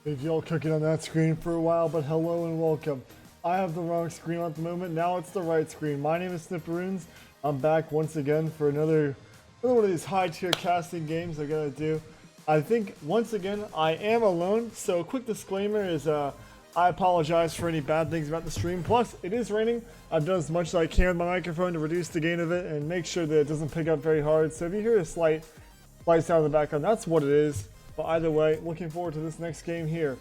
If y'all cooking on that screen for a while, but hello and welcome. I have the wrong screen at the moment. Now it's the right screen. My name is Snipperoons. I'm back once again for another one of these high tier casting games I gotta do. I think once again I am alone, so a quick disclaimer is I apologize for any bad things about the stream. Plus, it is raining. I've done as much as I can with my microphone to reduce the gain of it and make sure that it doesn't pick up very hard. So if you hear a slight sound in the background, that's what it is. But either way, looking forward to this next game here.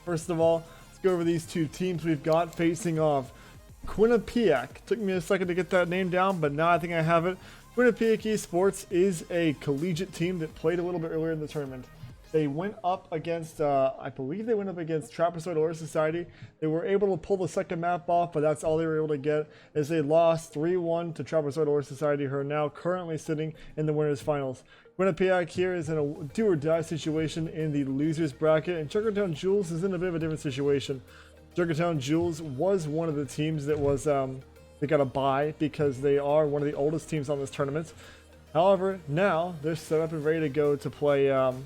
First of all, let's go over these two teams we've got facing off. Quinnipiac. Took me a second to get that name down, but now I think I have it. Quinnipiac eSports is a collegiate team that played a little bit earlier in the tournament. They went up against, I believe they went up against Trapezoid Order Society. They were able to pull the second map off, but that's all they were able to get, as they lost 3-1 to Trapezoid Order Society, who are now currently sitting in the winners finals. Quinnipiac here is in a do-or-die situation in the losers bracket, and Junkertown Jules is in a bit of a different situation. Junkertown Jules was one of the teams that was they got a bye because they are one of the oldest teams on this tournament. However, now they're set up and ready to go to play in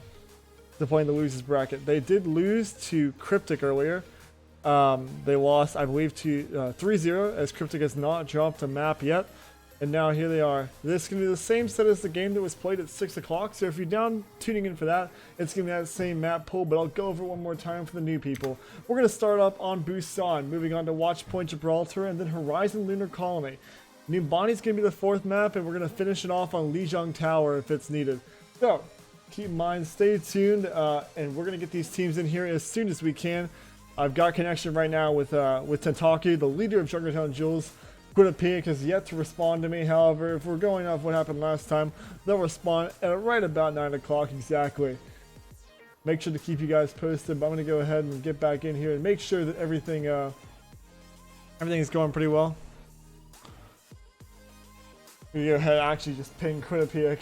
the losers bracket. They did lose to Cryptic earlier. They lost, I believe, to 3-0, as Cryptic has not dropped a map yet. And now here they are. This is going to be the same set as the game that was played at 6 o'clock. So if you're down tuning in for that, it's going to be that same map pool. But I'll go over it one more time for the new people. We're going to start up on Busan, moving on to Watch Point Gibraltar, and then Horizon Lunar Colony. New Bonnie's going to be the fourth map, and we're going to finish it off on Lijiang Tower if it's needed. So keep in mind, stay tuned, and we're going to get these teams in here as soon as we can. I've got connection right now with Tentaku, the leader of Junkertown Jules. Quinnipiac has yet to respond to me. However, if we're going off what happened last time, they'll respond at right about 9 o'clock exactly. Make sure to keep you guys posted, but I'm going to go ahead and get back in here and make sure that everything is going pretty well. We go ahead and actually just ping Quinnipiac.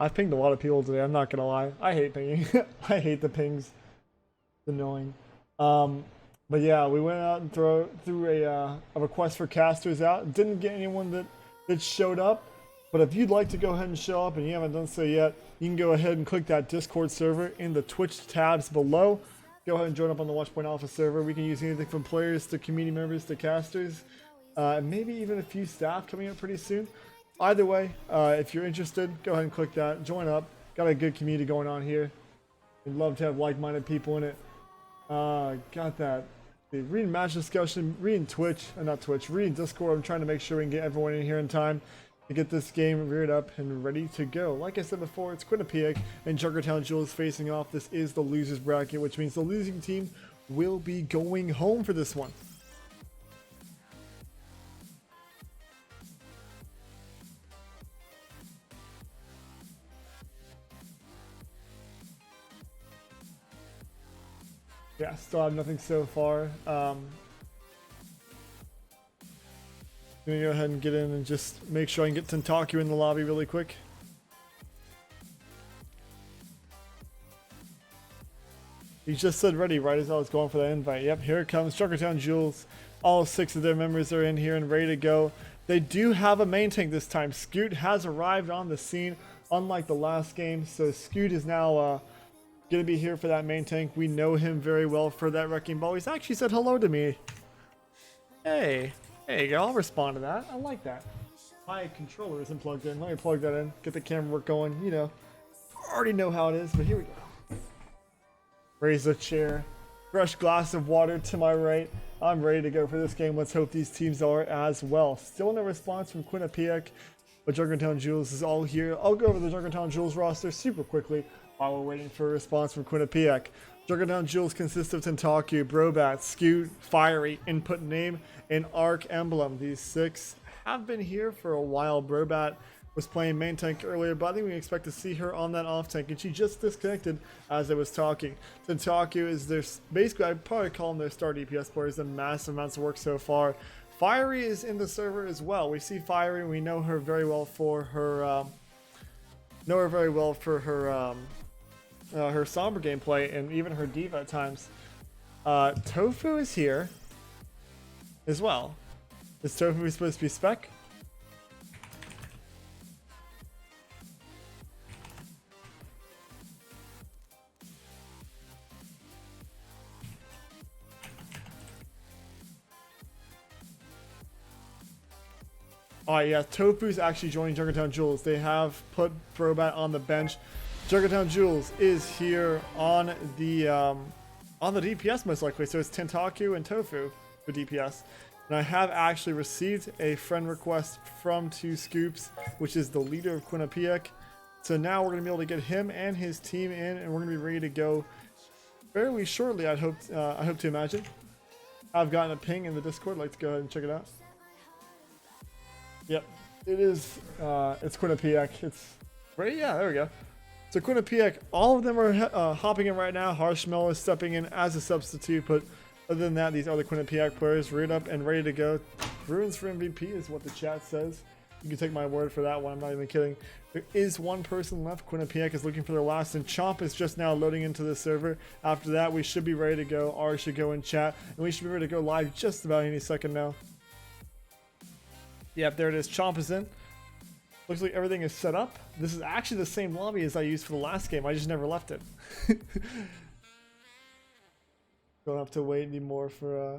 I've pinged a lot of people today, I'm not gonna lie. I hate pinging. I hate the pings. It's annoying. But yeah, we went out and threw a request for casters out. Didn't get anyone that showed up. But if you'd like to go ahead and show up and you haven't done so yet, you can go ahead and click that Discord server in the Twitch tabs below. Go ahead and join up on the Watchpoint Alpha server. We can use anything from players to community members to casters. Maybe even a few staff coming up pretty soon. Either way, if you're interested, go ahead and click that. Join up. Got a good community going on here. We'd love to have like-minded people in it. Got that. Reading match discussion, reading Twitch, not Twitch, reading Discord. I'm trying to make sure we can get everyone in here in time to get this game reared up and ready to go. Like I said before, it's Quinnipiac and Junkertown Jules facing off. This is the losers bracket, which means the losing team will be going home for this one. Yeah, still have nothing so far. Gonna go ahead and get in and just make sure I can get Tentaku in the lobby really quick. He just said ready right as I was going for that invite. Yep, here it comes. Junkertown Jules. All 6 of their members are in here and ready to go. They do have a main tank this time. Scoot has arrived on the scene, unlike the last game. So Scoot is now gonna be here for that main tank. We know him very well for that wrecking ball. He's actually said hello to me. Hey, there you go. I'll respond to that. I like that. My controller isn't plugged in. Let me plug that in. Get the camera work going. You know, already know how it is, but here we go. Raise a chair. Fresh glass of water to my right. I'm ready to go for this game. Let's hope these teams are as well. Still no response from Quinnipiac, but Junkertown Jules is all here. I'll go over the Junkertown Jules roster super quickly while we're waiting for a response from Quinnipiac. Junkertown Jules consists of Tentaku, Brobat, Scoot, Fiery, Input Name, and Arc Emblem. These 6 have been here for a while. Brobat was playing main tank earlier, but I think we expect to see her on that off tank, and she just disconnected as I was talking. Tentaku is their, basically I'd probably call them their star DPS player. Has done massive amounts of work so far. Fiery is in the server as well. We see Fiery, and we know her very well for her her Sombra gameplay and even her Diva at times. Tofu is here as well. Is Tofu supposed to be spec? Alright, yeah, Tofu's actually joining Junkertown Jules. They have put Brobat on the bench. Junkertown Jules is here on the DPS most likely, so it's Tentaku and Tofu for DPS. And I have actually received a friend request from 2 Scoops, which is the leader of Quinnipiac. So now we're going to be able to get him and his team in, and we're going to be ready to go fairly shortly, I hope to imagine. I've gotten a ping in the Discord. I'd like to go ahead and check it out. Yep, it is. It's Quinnipiac. It's right. Yeah, there we go. So Quinnipiac, all of them are hopping in right now. Harshmel is stepping in as a substitute, but other than that, these other Quinnipiac players reared up and ready to go. Ruins for MVP is what the chat says. You can take my word for that one. I'm not even kidding. There is one person left. Quinnipiac is looking for their last, and Chomp is just now loading into the server. After that, we should be ready to go. R should go in chat, and we should be ready to go live just about any second now. Yep, there it is. Chomp is in. Looks like everything is set up. This is actually the same lobby as I used for the last game. I just never left it. Don't have to wait anymore for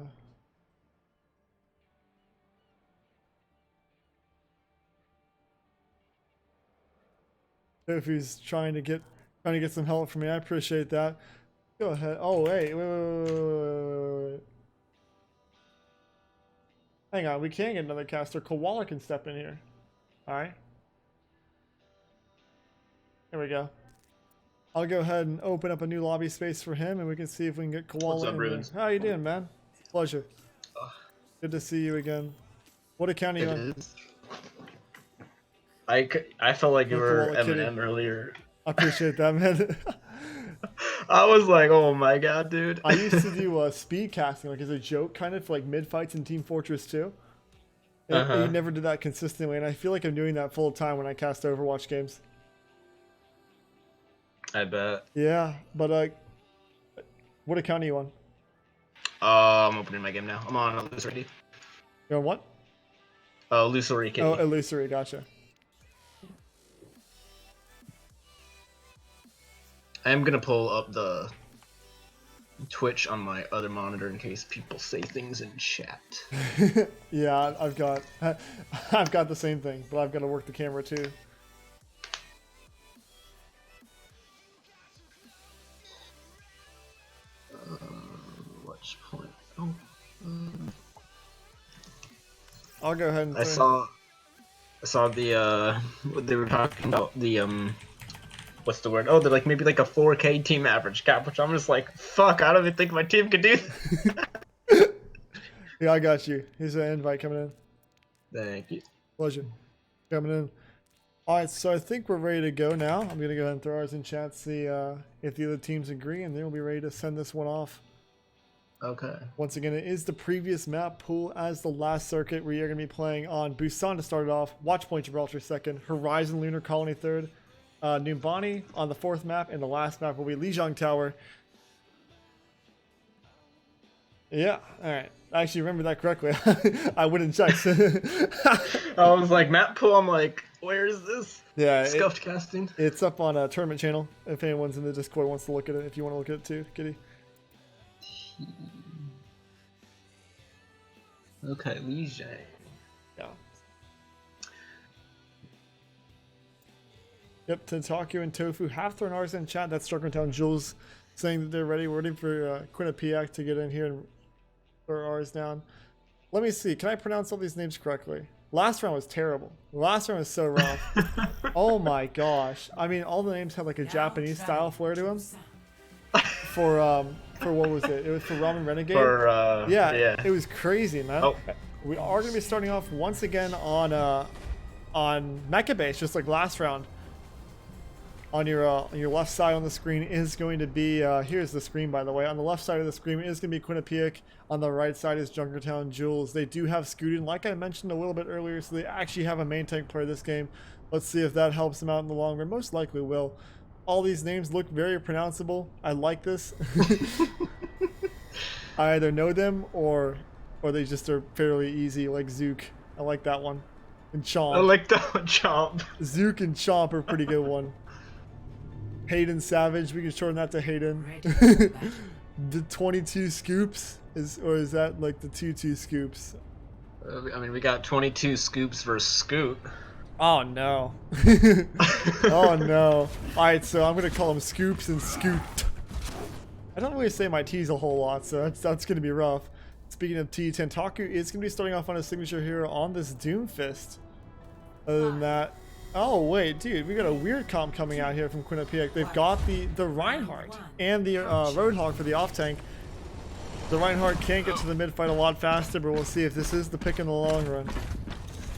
if he's trying to get some help from me. I appreciate that. Go ahead. Oh wait. Hang on, we can get another caster. Koala can step in here. Alright. There we go. I'll go ahead and open up a new lobby space for him, and we can see if we can get Koala What's up, in Ruins? there. How you doing, man? Pleasure. Good to see you again. What account are you on? I felt like you were Koala Kitty. Eminem earlier. I appreciate that, man. I was like, oh my god, dude. I used to do speed casting, like as a joke, kind of for like mid fights in Team Fortress 2. And you never did that consistently, and I feel like I'm doing that full time when I cast Overwatch games. I bet. Yeah, but what account are you on? I'm opening my game now. I'm on Illusory. You're on what? Illusory Kitty. Oh, Illusory, gotcha. I am gonna pull up the Twitch on my other monitor in case people say things in chat. Yeah, I've got the same thing, but I've got to work the camera too. Watch point. Oh. I'll go ahead and. I saw the they were talking about the what's the word? Oh, they're like maybe like a 4K team average cap, which I'm just like, fuck, I don't even think my team could do that. Yeah, I got you. Here's an invite coming in. Thank you. Pleasure. Coming in. Alright, so I think we're ready to go now. I'm going to go ahead and throw ours in chat, see if the other teams agree, and then we'll be ready to send this one off. Okay. Once again, it is the previous map pool as the last circuit where you're going to be playing on Busan to start it off, Watchpoint Gibraltar second, Horizon Lunar Colony third, Numbani on the fourth map, and the last map will be Lijiang Tower. Yeah, alright. I actually remember that correctly. I wouldn't check. I was like, map pool, I'm like, where is this? Yeah, Scuffed casting. It's up on a tournament channel. If anyone's in the Discord wants to look at it, if you want to look at it too, Kitty. Okay, Lijiang. Yeah. Yep, Tentaku and Tofu have thrown ours in chat. That's Junkertown Jules saying that they're ready. We're waiting for Quinnipiac to get in here and throw ours down. Let me see. Can I pronounce all these names correctly? Last round was terrible. Last round was so rough. Oh my gosh. I mean, all the names had like a Japanese style flair to them. For what was it? It was for Ramen Renegade. Yeah, it was crazy, man. Oh. We are going to be starting off once again on Mecha Base, just like last round. On your left side on the screen is going to be here's the screen, by the way. On the left side of the screen is going to be Quinnipiac. On the right side is Junkertown Jules. They do have Scootin, like I mentioned a little bit earlier, so they actually have a main tank player this game. Let's see if that helps them out in the long run. Most likely will. All these names look very pronounceable. I like this. I either know them or or they just are fairly easy, like Zook. I like that one. And Chomp. I like that one, Chomp. Zook and Chomp are a pretty good one. Hayden Savage, we can shorten that to Hayden. The 22 scoops is that like the 2-2 scoops? I mean, we got 22 scoops versus Scoot. Oh no. Oh no. Alright, so I'm gonna call them Scoops and Scoot. I don't really say my T's a whole lot, so that's gonna be rough. Speaking of T, Tentaku is gonna be starting off on a signature here on this Doomfist. Other than that, oh wait, dude, we got a weird comp coming out here from Quinnipiac. They've got the Reinhardt and the Roadhog for the off tank. The Reinhardt can't get to the mid fight a lot faster, but we'll see if this is the pick in the long run.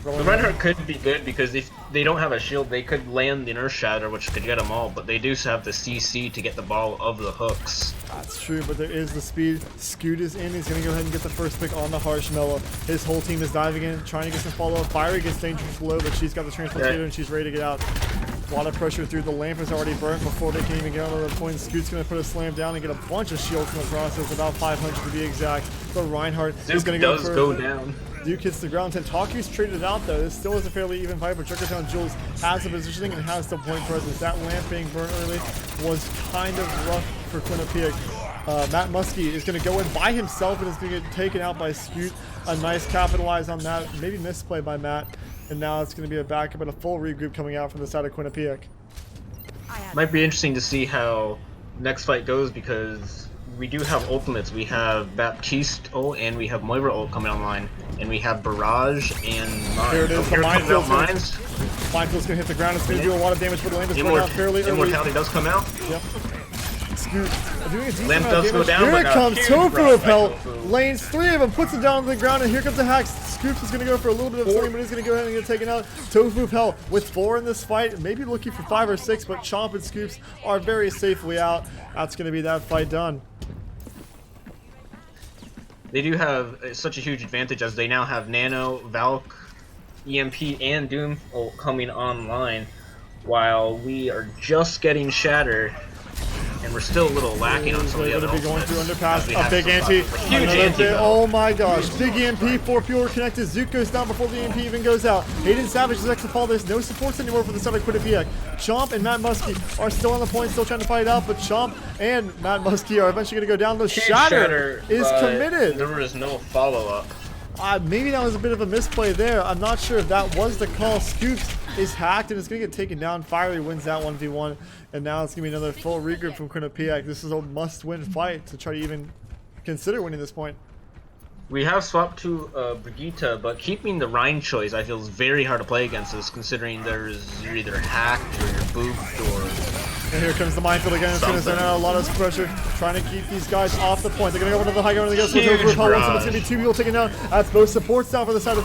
The Reinhardt could be good because if they don't have a shield, they could land the Earth Shatter, which could get them all, but they do have the CC to get the ball of the hooks. That's true, but there is the speed. Scoot is in. He's going to go ahead and get the first pick on the Harshmellow. His whole team is diving in, trying to get some follow-up. Fiery gets dangerous low, but she's got the transportator and she's ready to get out. A lot of pressure through. The lamp is already burnt before they can even get on the point. Scoot's going to put a slam down and get a bunch of shields in the process, about 500 to be exact. But Reinhardt is going to go down. Duke hits the ground. Tentaku's traded out though. This still is a fairly even fight, but Junkertown Jules has the positioning and has the point presence. That lamp being burned early was kind of rough for Quinnipiac. Matt Muskie is going to go in by himself and is going to get taken out by Scoot. A nice capitalize on that. Maybe misplay by Matt. And now it's going to be a backup and a full regroup coming out from the side of Quinnipiac. Might be interesting to see how next fight goes because we do have ultimates. We have Baptiste ult and we have Moira ult coming online. And we have Barrage and Mines. Here it is, the Minefield's Mines. going to hit the ground. It's going to do a lot of damage, but the lamp is going out fairly early. Immortality does come out. Yep. Scoot. Lamp does go down. Here it comes. Tofu repel. Lanes 3 of them. Puts it down on the ground, and here comes the Hacks. Scoops is going to go for a little bit of swing, but he's going to go ahead and get taken out. Tofu repel with 4 in this fight. Maybe looking for 5 or 6, but Chomp and Scoops are very safely out. That's going to be that fight done. They do have such a huge advantage as they now have Nano, Valk, EMP, and Doom ult coming online, while we are just getting Shatter, and we're still a little lacking on some of the other ultimates. Going through underpass, a big anti. Huge anti. Oh my gosh, big EMP, 4 people are connected. Zook goes down before the EMP even goes out. Hayden Savage is next to fall. There's no supports anymore for the side of Quinnipiac. Chomp and Matt Muskie are still on the point, still trying to fight it out, but Chomp and Matt Muskie are eventually going to go down. The Shatter is committed. There was no follow-up. Maybe that was a bit of a misplay there. I'm not sure if that was the call. Scoops is hacked and it's going to get taken down. Fiery wins that 1v1. And now it's going to be another full regroup from Quinnipiac. This is a must-win fight to try to even consider winning this point. We have swapped to Brigitte, but keeping the Rhine choice I feel is very hard to play against us, considering you're either hacked or you're booped or... And here comes the minefield again. It's going to send out a lot of pressure, trying to keep these guys off the point. They're going to go into the high ground. It's going to be 2 people taken out. That's both supports down for the side of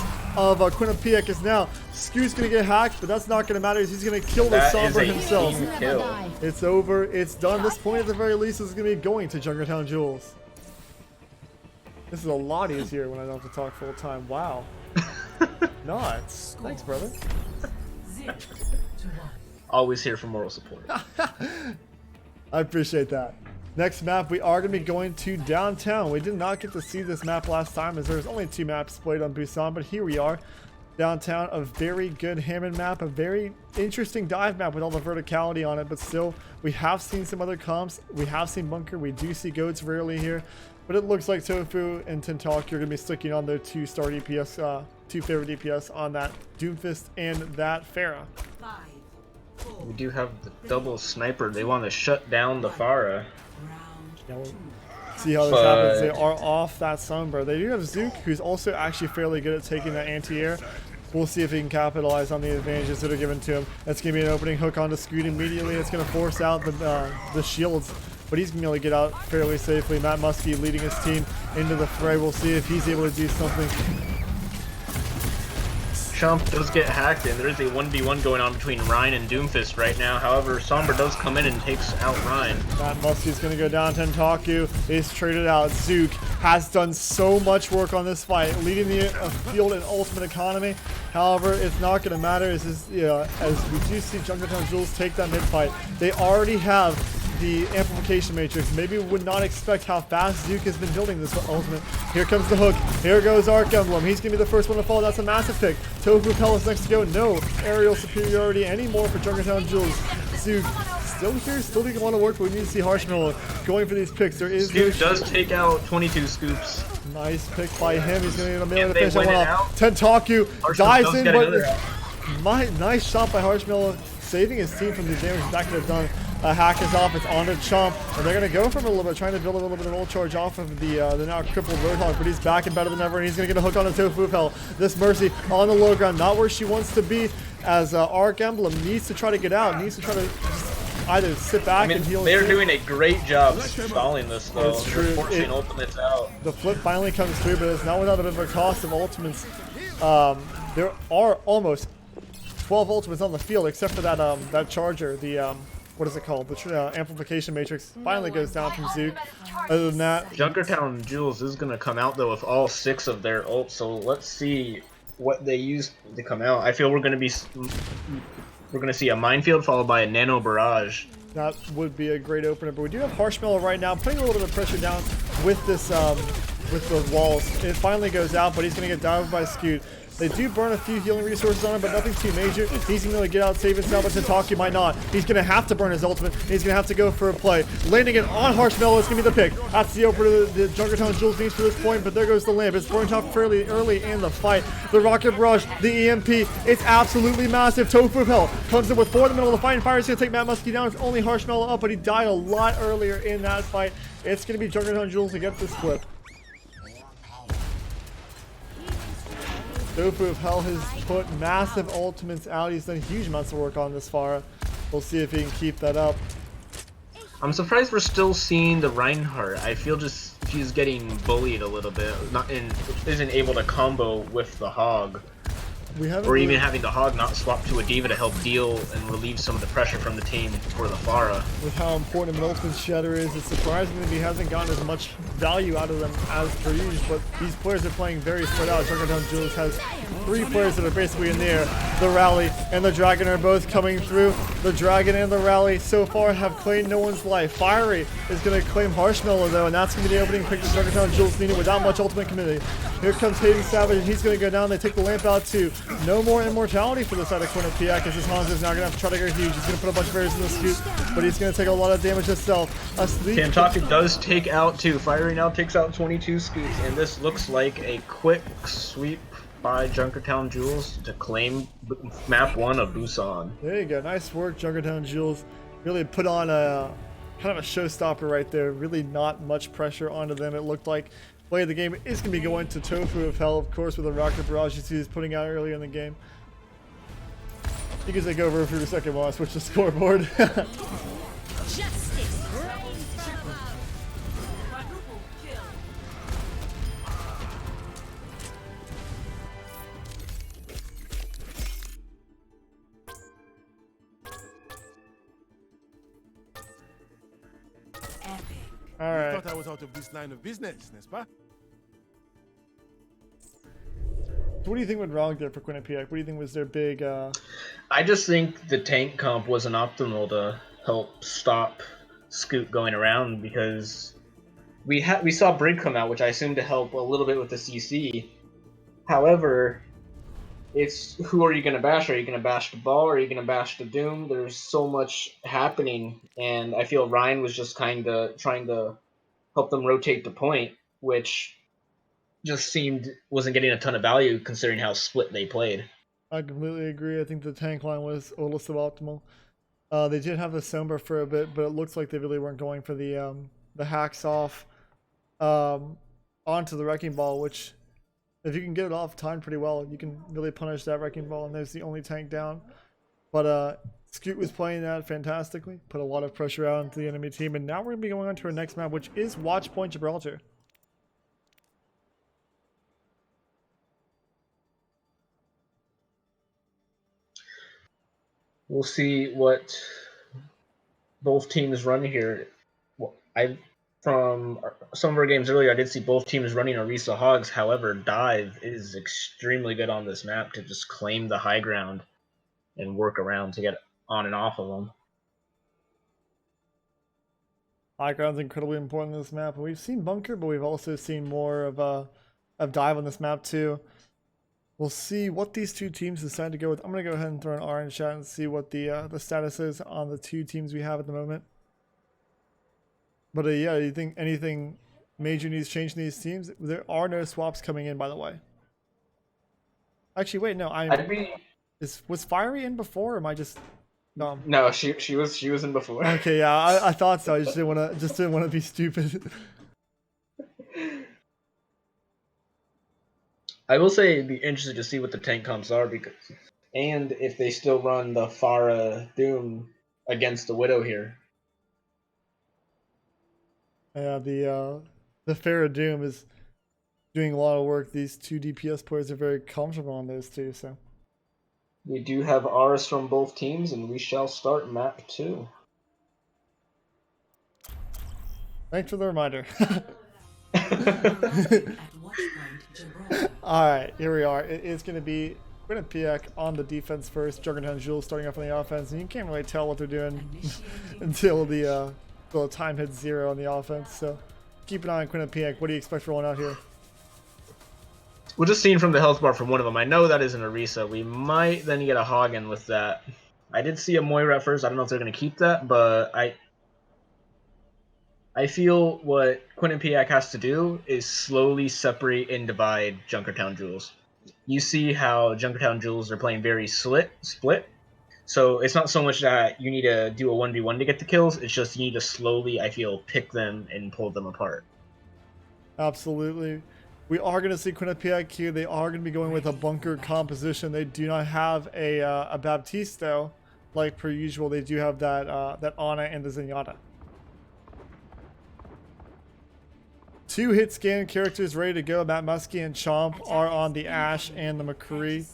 Quinnipiac is now. Scoot's going to get hacked, but that's not going to matter. He's going to kill the Somber himself. It's over. It's done. This point, at the very least, is going to be going to Junkertown Jules. This is a lot easier when I don't have to talk full time. Wow. Nuts. Thanks, brother. Always here for moral support. I appreciate that. Next map, we are going to be going to Downtown. We did not get to see this map last time as there's only 2 maps played on Busan, but here we are. Downtown, a very good Hammond map, a very interesting dive map with all the verticality on it, but still, we have seen some other comps. We have seen Bunker. We do see Goats rarely here, but it looks like Tofu and Tentaku are going to be sticking on their 2-star DPS, 2 favorite DPS on that Doomfist and that Pharah. We do have the double sniper. They want to shut down the Pharah. Yeah, we'll see how this happens. They are off that Sunbird. They do have Zook, who's also actually fairly good at taking that anti-air. We'll see if he can capitalize on the advantages that are given to him. That's going to be an opening hook onto Scoot immediately. It's going to force out the shields, but he's going to be able to get out fairly safely. Matt Muskie leading his team into the fray. We'll see if he's able to do something. Chomp does get hacked, and there is a 1v1 going on between Rhine and Doomfist right now. However, Somber does come in and takes out Rhine. Matt Muskie's going to go down. Tentaku is traded out. Zook has done so much work on this fight, leading the field in ultimate economy. However, it's not going to matter as we do see Junkertown Jules take that mid fight. They already have the amplification amplification matrix. Maybe would not expect how fast Zook has been building this ultimate. Here comes the hook. Here goes Arc Emblem. He's going to be the first one to fall. That's a massive pick. Tofu Pell is next to go. No aerial superiority anymore for Junkertown Jules. Zook still here, still doing a lot of work, but we need to see Harshmallow going for these picks. There is Scoop does take out 22 scoops. Nice pick by him. He's going to get a million to They finish that win one it off. out. Tentaku dives in, but but nice shot by Harshmallow, saving his team from the damage that could have done. A hack is off, it's on to Chomp, and they're going to go for him a little bit, trying to build a little bit of an ult charge off of the now crippled Roadhog, but he's back and better than ever, and he's going to get a hook on the Tofu Hell. This Mercy on the low ground, not where she wants to be, as Arc Emblem needs to try to get out, needs to try to just either sit back and heal. They're doing a great job stalling this, though. It's true. They're forcing ultimates out. The flip finally comes through, but it's not without a bit of a cost of ultimates. There are almost 12 ultimates on the field, except for that that charger, the what is it called? The amplification matrix finally goes down from Zook. Other than that, Junkertown Jules is gonna come out though with all 6 of their ults, so let's see what they use to come out. I feel we're gonna see a minefield followed by a nano barrage. that would be a great opener. But we do have Harshmallow right now, putting a little bit of pressure down with this with the walls. It finally goes out, but he's gonna get dived by Scoot. They do burn a few healing resources on him, but nothing too major. He's going to get out, save himself, but Tentaki might not. He's going to have to burn his ultimate. He's going to have to go for a play. Landing it on Harshmallow is going to be the pick. That's the opener the Junkertown Jules needs for this point, but there goes the lamp. It's burnt off fairly early in the fight. The Rocket Barrage, the EMP, it's absolutely massive. Tofu Hell comes in with 4 in the middle of the fight, and Fire is going to take Matt Muskie down. It's only Harshmallow up, but he died a lot earlier in that fight. It's going to be Junkertown Jules to get this clip. Tofu of Hell has put massive ultimates out. He's done huge amounts of work on this far. We'll see if he can keep that up. I'm surprised we're still seeing the Reinhardt. I feel just she's getting bullied a little bit, isn't able to combo with the Hog. Or even having the Hog not swap to a Diva to help deal and relieve some of the pressure from the team for the Pharah. With how important an ultimate shatter is, it's surprising that he hasn't gotten as much value out of them as per usual, but these players are playing very spread out. Junkertown Jules has 3 players that are basically in the air. The Rally and the Dragon are both coming through. The Dragon and the Rally so far have claimed no one's life. Fiery is going to claim Harshmallow though, and that's going to be the opening pick that Junkertown Jules needed without much ultimate community. Here comes Hayden Savage, and he's going to go down. They take the lamp out too. No more immortality for the side of Quinnipiac, as this Hans is now going to have to try to go huge. He's going to put a bunch of berries in the scoop, but he's going to take a lot of damage himself. Kentucky does take out 2. Fiery now takes out 22 scoops, and this looks like a quick sweep by Junkertown Jules to claim map 1 of Busan. There you go. Nice work, Junkertown Jules. Really put on a kind of a showstopper right there. Really not much pressure onto them, it looked like. Play of the game is going to be going to Tofu of Hell, of course, with a Rocket Barrage you see he's putting out earlier in the game. You can take over for a second while I switch the scoreboard. All right. I thought I was out of this line of business, n'est-ce pas? So what do you think went wrong there for Quinnipiac? What do you think was their big... I just think the tank comp wasn't optimal to help stop Scoot going around, because we saw Brig come out, which I assumed to help a little bit with the CC. However, it's who are you going to bash? Are you going to bash the Ball? Or are you going to bash the Doom? There's so much happening, and I feel Ryan was just kind of trying to help them rotate the point, which just wasn't getting a ton of value considering how split they played. I completely agree. I think the tank line was a little suboptimal. They did have the Sombra for a bit, but it looks like they really weren't going for the hacks off onto the Wrecking Ball, which if you can get it off timed pretty well, you can really punish that Wrecking Ball, and there's the only tank down. But Scoot was playing that fantastically, put a lot of pressure out into the enemy team, and now we're going to be going on to our next map, which is Watch Point Gibraltar. We'll see what both teams run here. From some of our games earlier, I did see both teams running Orisa Hogs. However, Dive is extremely good on this map to just claim the high ground and work around to get on and off of them. High ground's incredibly important in this map. And we've seen bunker, but we've also seen more of dive on this map too. We'll see what these two teams decide to go with. I'm gonna go ahead and throw an R in chat and see what the status is on the two teams we have at the moment. But yeah, do you think anything major needs changed in these teams? There are no swaps coming in, by the way. Actually, wait, no. Was Fiery in before, or am I just dumb? No, she was in before. Okay, yeah, I thought so. I just didn't want to be stupid. I will say it'd be interesting to see what the tank comps are, and if they still run the Pharah Doom against the Widow here. Yeah, the Farah Doom is doing a lot of work. These two DPS players are very comfortable on those two, so. We do have R's from both teams, and we shall start map 2. Thanks for the reminder. Alright, here we are. It is going to be Quinnipiac on the defense first. Junkertown Jules starting off on the offense, and you can't really tell what they're doing until the time hits 0 on the offense. So keep an eye on Quinnipiac. What do you expect rolling out here? We're just seeing from the health bar from one of them. I know that isn't a Risa. We might then get a Hagen with that. I did see a Moira at first. I don't know if they're going to keep that, but I feel what Quinnipiac has to do is slowly separate and divide Junkertown Jules. You see how Junkertown Jules are playing very split. So it's not so much that you need to do a 1v1 to get the kills. It's just you need to slowly, I feel, pick them and pull them apart. Absolutely. We are going to see Quinnipiac here. They are going to be going with a bunker composition. They do not have a Baptisto like per usual. They do have that Ana and the Zenyatta. 2 hit scan characters ready to go. Matt Muskie and Chomp are on the Ashe and the McCree.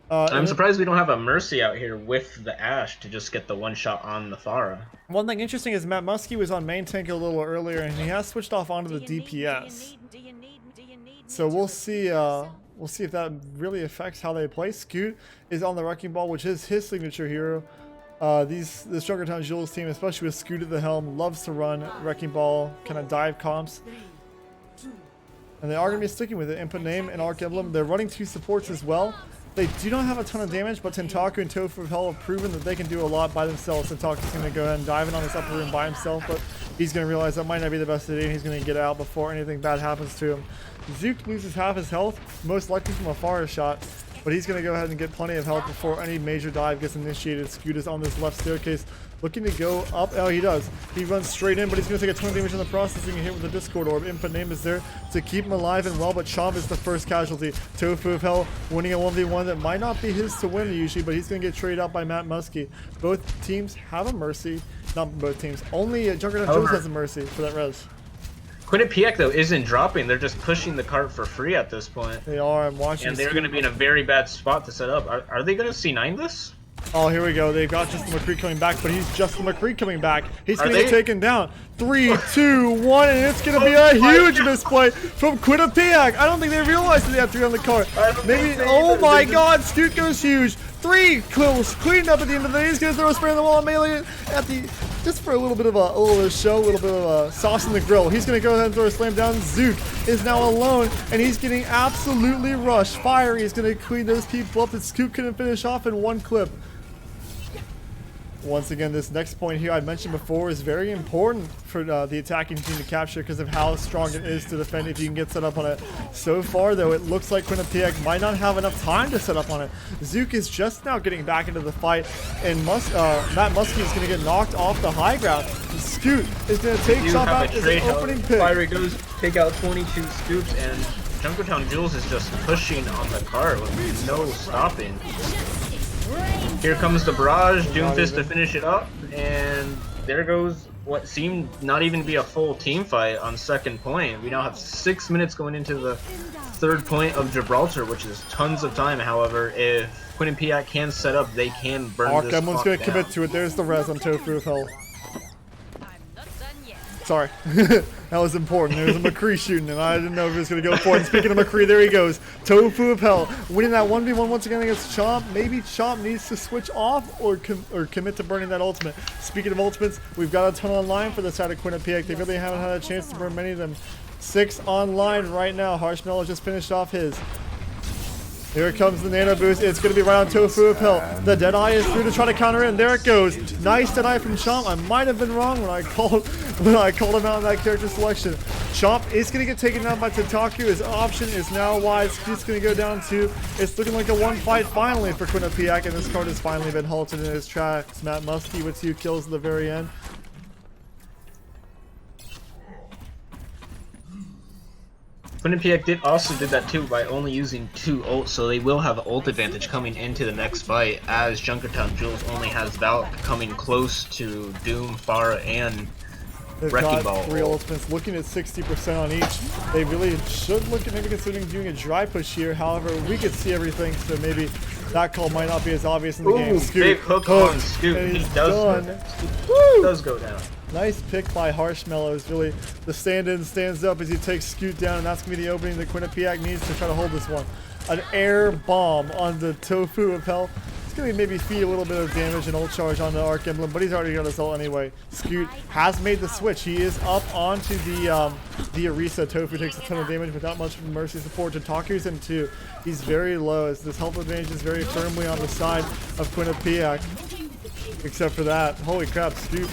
I'm surprised we don't have a Mercy out here with the Ashe to just get the one shot on the Pharah. One thing interesting is Matt Muskie was on main tank a little earlier, and he has switched off onto the DPS. So we'll see if that really affects how they play. Scoot is on the Wrecking Ball, which is his signature hero. This Junkertown Jules team, especially with Scoot at the helm, loves to run Wrecking Ball, kind of dive comps. And they are going to be sticking with it. Input name and Arc Emblem. They're running 2 supports as well. They do not have a ton of damage, but Tentaku and Tofu of Hell have proven that they can do a lot by themselves. Tentaku's going to go ahead and dive in on this upper room by himself, but he's going to realize that might not be the best idea, and he's going to get out before anything bad happens to him. Zook loses half his health, most likely from a Pharah shot, but he's going to go ahead and get plenty of health before any major dive gets initiated. Scoot is on this left staircase, looking to go up. Oh, he does. He runs straight in, but he's going to take a ton of damage in the process, and hit with the Discord Orb. Input name is there to keep him alive and well, but Chomp is the first casualty. Tofu of Hell winning a 1v1 that might not be his to win usually, but he's going to get traded out by Matt Muskie. Both teams have a Mercy. Not both teams. Only Junkertown Jules has a Mercy for that res. Quinnipiac, though, isn't dropping. They're just pushing the cart for free at this point. They are. I'm watching. And they're going to be in a very bad spot to set up. Are they going to C9 this? Oh, here we go. They've got Just the McCree coming back, but he's Just the McCree coming back. He's going to get taken down. 3, 2, 1, and it's going to be a huge misplay from Quinnipiac. I don't think they realized that they had 3 on the cart. Maybe. Oh my God! Scoot goes huge. 3 kills cleaned up at the end of the day. He's going to throw a spray on the wall and melee at the. Just for a little bit of a show, a little bit of sauce in the grill. He's going to go ahead and throw a slam down. Zook is now alone, and he's getting absolutely rushed. Fiery is going to clean those people up, and Scoot couldn't finish off in one clip. Once again, this next point here I mentioned before is very important for the attacking team to capture because of how strong it is to defend if you can get set up on it. So far, though, it looks like Quinnipiac might not have enough time to set up on it. Zook is just now getting back into the fight, and Matt Muskie is going to get knocked off the high ground. Scoot is going to take Chomp out as an opening pick. Fiery goes take out 22 scoops, and Junkertown Jules is just pushing on the cart with no stopping. Here comes the barrage, Doomfist to finish it up, and there goes what seemed not even to be a full team fight on second point. We now have 6 minutes going into the third point of Gibraltar, which is tons of time. However, if Quinnipiac can set up, they can burn this Emblem's clock going to down. commit to it. There's the res on Tofu of Hell. Sorry. That was important. There was a McCree shooting, and I didn't know if he was going to go for it. And speaking of McCree, there he goes. Tofu of Hell winning that 1v1 once again against Chomp. Maybe Chomp needs to switch off or commit to burning that ultimate. Speaking of ultimates, we've got a ton online for the side of Quinnipiac. They really haven't had a chance to burn many of them. 6 online right now. Harshmellow just finished off his. Here comes the nano boost. It's going to be right on Tofu of Hell. The Deadeye is through to try to counter in. There it goes. Nice Deadeye from Chomp. I might have been wrong when I called him out in that character selection. Chomp is going to get taken down by Tataku. His option is now wide. He's going to go down 2. It's looking like a 1 fight finally for Quinnipiac, and this card has finally been halted in his tracks. Matt Muskie with 2 kills at the very end. Quinnipiac did that too by only using 2 ults, so they will have ult advantage coming into the next fight, as Junkertown Jules only has Valk coming close to Doom, Pharah, and Wrecking Ball. 3 ultimates, looking at 60% on each. They really should look at maybe considering doing a dry push here. However, we could see everything, so maybe that call might not be as obvious in the game. Scoot, big hook on Scoot. He does go down. Nice pick by Harshmellow. Is really the stand-in stands up as he takes Scoot down, and that's going to be the opening that Quinnipiac needs to try to hold this one. An air bomb on the Tofu of Hell. It's going to maybe feed a little bit of damage and ult charge on the Arc Emblem, but he's already got his ult anyway. Scoot has made the switch. He is up onto the Orisa. Tofu takes a ton of damage without much mercy support. Tataku's in 2. He's very low as this health advantage is very firmly on the side of Quinnipiac. Except for that. Holy crap, Scoot.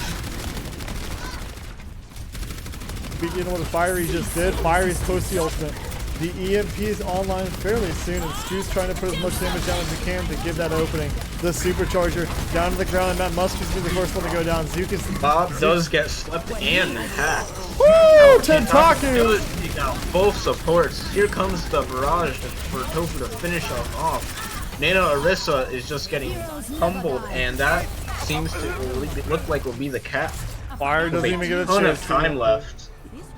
Speaking of what Fiery just did, Fiery's close to the ultimate. The EMP is online fairly soon, and Scoot's trying to put as much damage down as he can to give that opening. The supercharger down to the ground, and Matt Muskie's going to be the first one to go down. Bob does get slept and hacked. Woo! Tentaku! Take out both supports. Here comes the barrage for Tofu to finish off. Nano Orisa is just getting humbled, and that seems to look like will be the cap. Fire doesn't even get a ton chance. of time left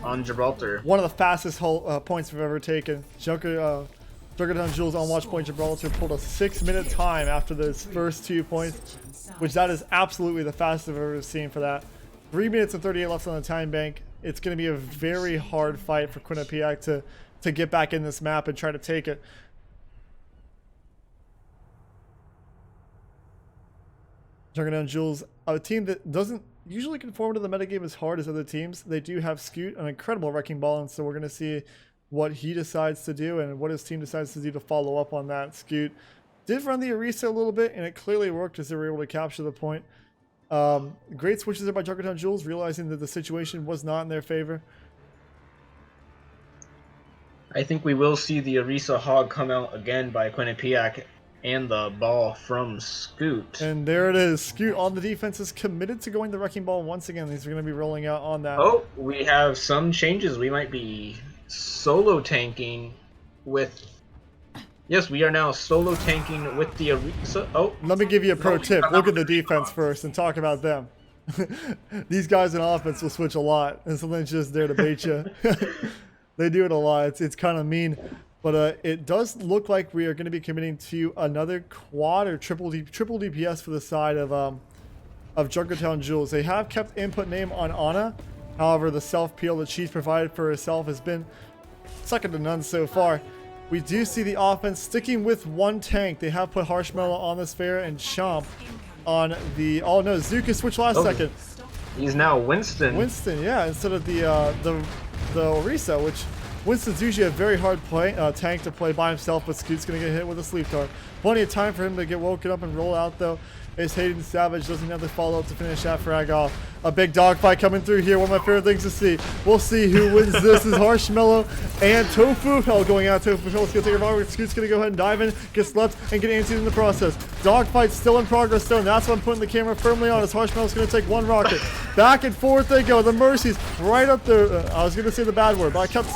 on Gibraltar. One of the fastest points we've ever taken. Junkertown Jules on watch point Gibraltar pulled a 6-minute time after those first 2 points, which that is absolutely the fastest I've ever seen for that. 3 minutes and 38 left on the time bank. It's going to be a very hard fight for Quinnipiac to get back in this map and try to take it. Junkertown Jules, a team that doesn't usually conform to the metagame as hard as other teams. They do have Scoot, an incredible wrecking ball, and so we're going to see what he decides to do and what his team decides to do to follow up on that. Scoot did run the Orisa a little bit, and it clearly worked as they were able to capture the point. Great switches there by Junkertown Jules, realizing that the situation was not in their favor. I think we will see the Orisa Hog come out again by Quinnipiac and the ball from Scoot. And there it is. Scoot on the defense is committed to going the wrecking ball once again. These are going to be rolling out on that. Oh, we have some changes. We might be solo tanking with... Yes, we are now solo tanking with the Orisa. Oh. Let me give you a pro tip. Look at the defense first and talk about them. These guys in offense will switch a lot, and sometimes just there to bait you. They do it a lot. It's kind of mean. But it does look like we are going to be committing to another quad or triple DPS for the side of Junkertown Jules. They have kept input name on Ana. However, the self-peel that she's provided for herself has been second to none so far. We do see the offense sticking with 1 tank. They have put Harshmellow on the sphere and Chomp on the... Oh no, Zuka switched last second. He's now Winston. Winston, yeah, instead of the Orisa, which... Winston's usually a very hard tank to play by himself, but Scoot's going to get hit with a sleep dart. Plenty of time for him to get woken up and roll out, though. As Hayden Savage doesn't have the follow-up to finish that frag off. A big dogfight coming through here. One of my favorite things to see. We'll see who wins this. Is Harshmellow and Tofu Hell going out. Tofu Hell's going to take a revolver. Scoot's going to go ahead and dive in, get slept, and get antsy in the process. Dogfight's still in progress, though, and that's what I'm putting the camera firmly on. As Harshmellow's going to take 1 rocket. Back and forth they go. The Mercies right up there. I was going to say the bad word, but I kept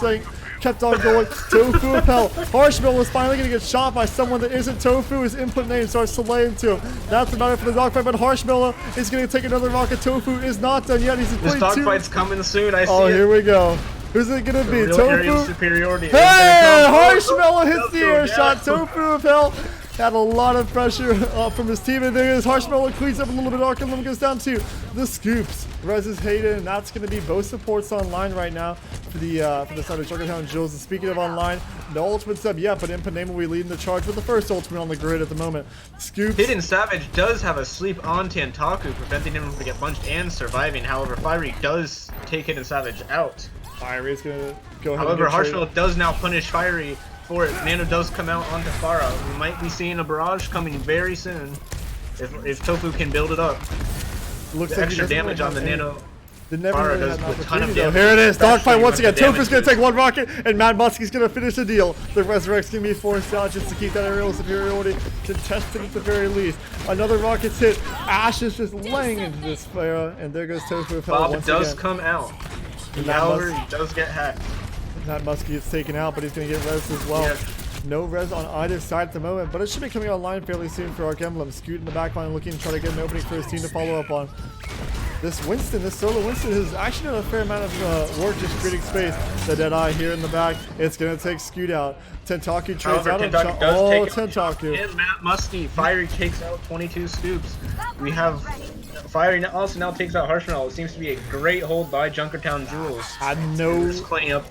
on going. Tofu of Hell. Harshmellow was finally going to get shot by someone that isn't Tofu. His input name starts to lay into him. That's about it for the dogfight, but Harshmellow is going to take another rocket. Tofu is not done yet. He's This dogfight's coming soon. I see it. Here we go. Who's it going to be? Tofu? Tofu? Superiority. Hey! Harshmellow hits the air shot. Tofu of Hell Had a lot of pressure from his team, and there is Harshmallow cleans up a little bit. Arkham goes down to the scoops. Rez is Hayden, and that's going to be both supports online right now for the side of Junkertown Jules. And speaking of online, no ultimate sub yet, but Impanema will be leading the charge with the first ultimate on the grid at the moment. Scoops. Hidden Savage does have a sleep on Tantaku, preventing him from getting bunched and surviving. However, Fiery does take Hidden Savage out. Fiery is going to go ahead. However, and Harshmallow does now punish Fiery for it. Nano does come out onto Farah. We might be seeing a barrage coming very soon if Tofu can build it up. Looks the like extra damage on the Nano. Farah does a ton of damage. Here it is, dogfight once again. Especially Tofu's going to take one rocket, and Mad Muskie's going to finish the deal. The Resurrect's going to be forced out just to keep that aerial superiority contested at the very least. Another rocket's hit. Ash is just laying into this Farah, and there goes Tofu. Bob does come out. However, he does get hacked. That Muskie gets taken out, but he's going to get res as well. Yeah. No res on either side at the moment, but it should be coming online fairly soon for Arc Emblem. Scoot in the back line looking to try to get an opening for his team to follow up on. This solo Winston has actually done a fair amount of work just creating space. The Deadeye here in the back. It's going to take Scoot out. Tentaku trades out. Tentaku. And Matt Muskie. Fiery takes out 22 scoops. We have Fiery also now takes out Harshmallow. It seems to be a great hold by Junkertown Jules. Had no... Just cleaning up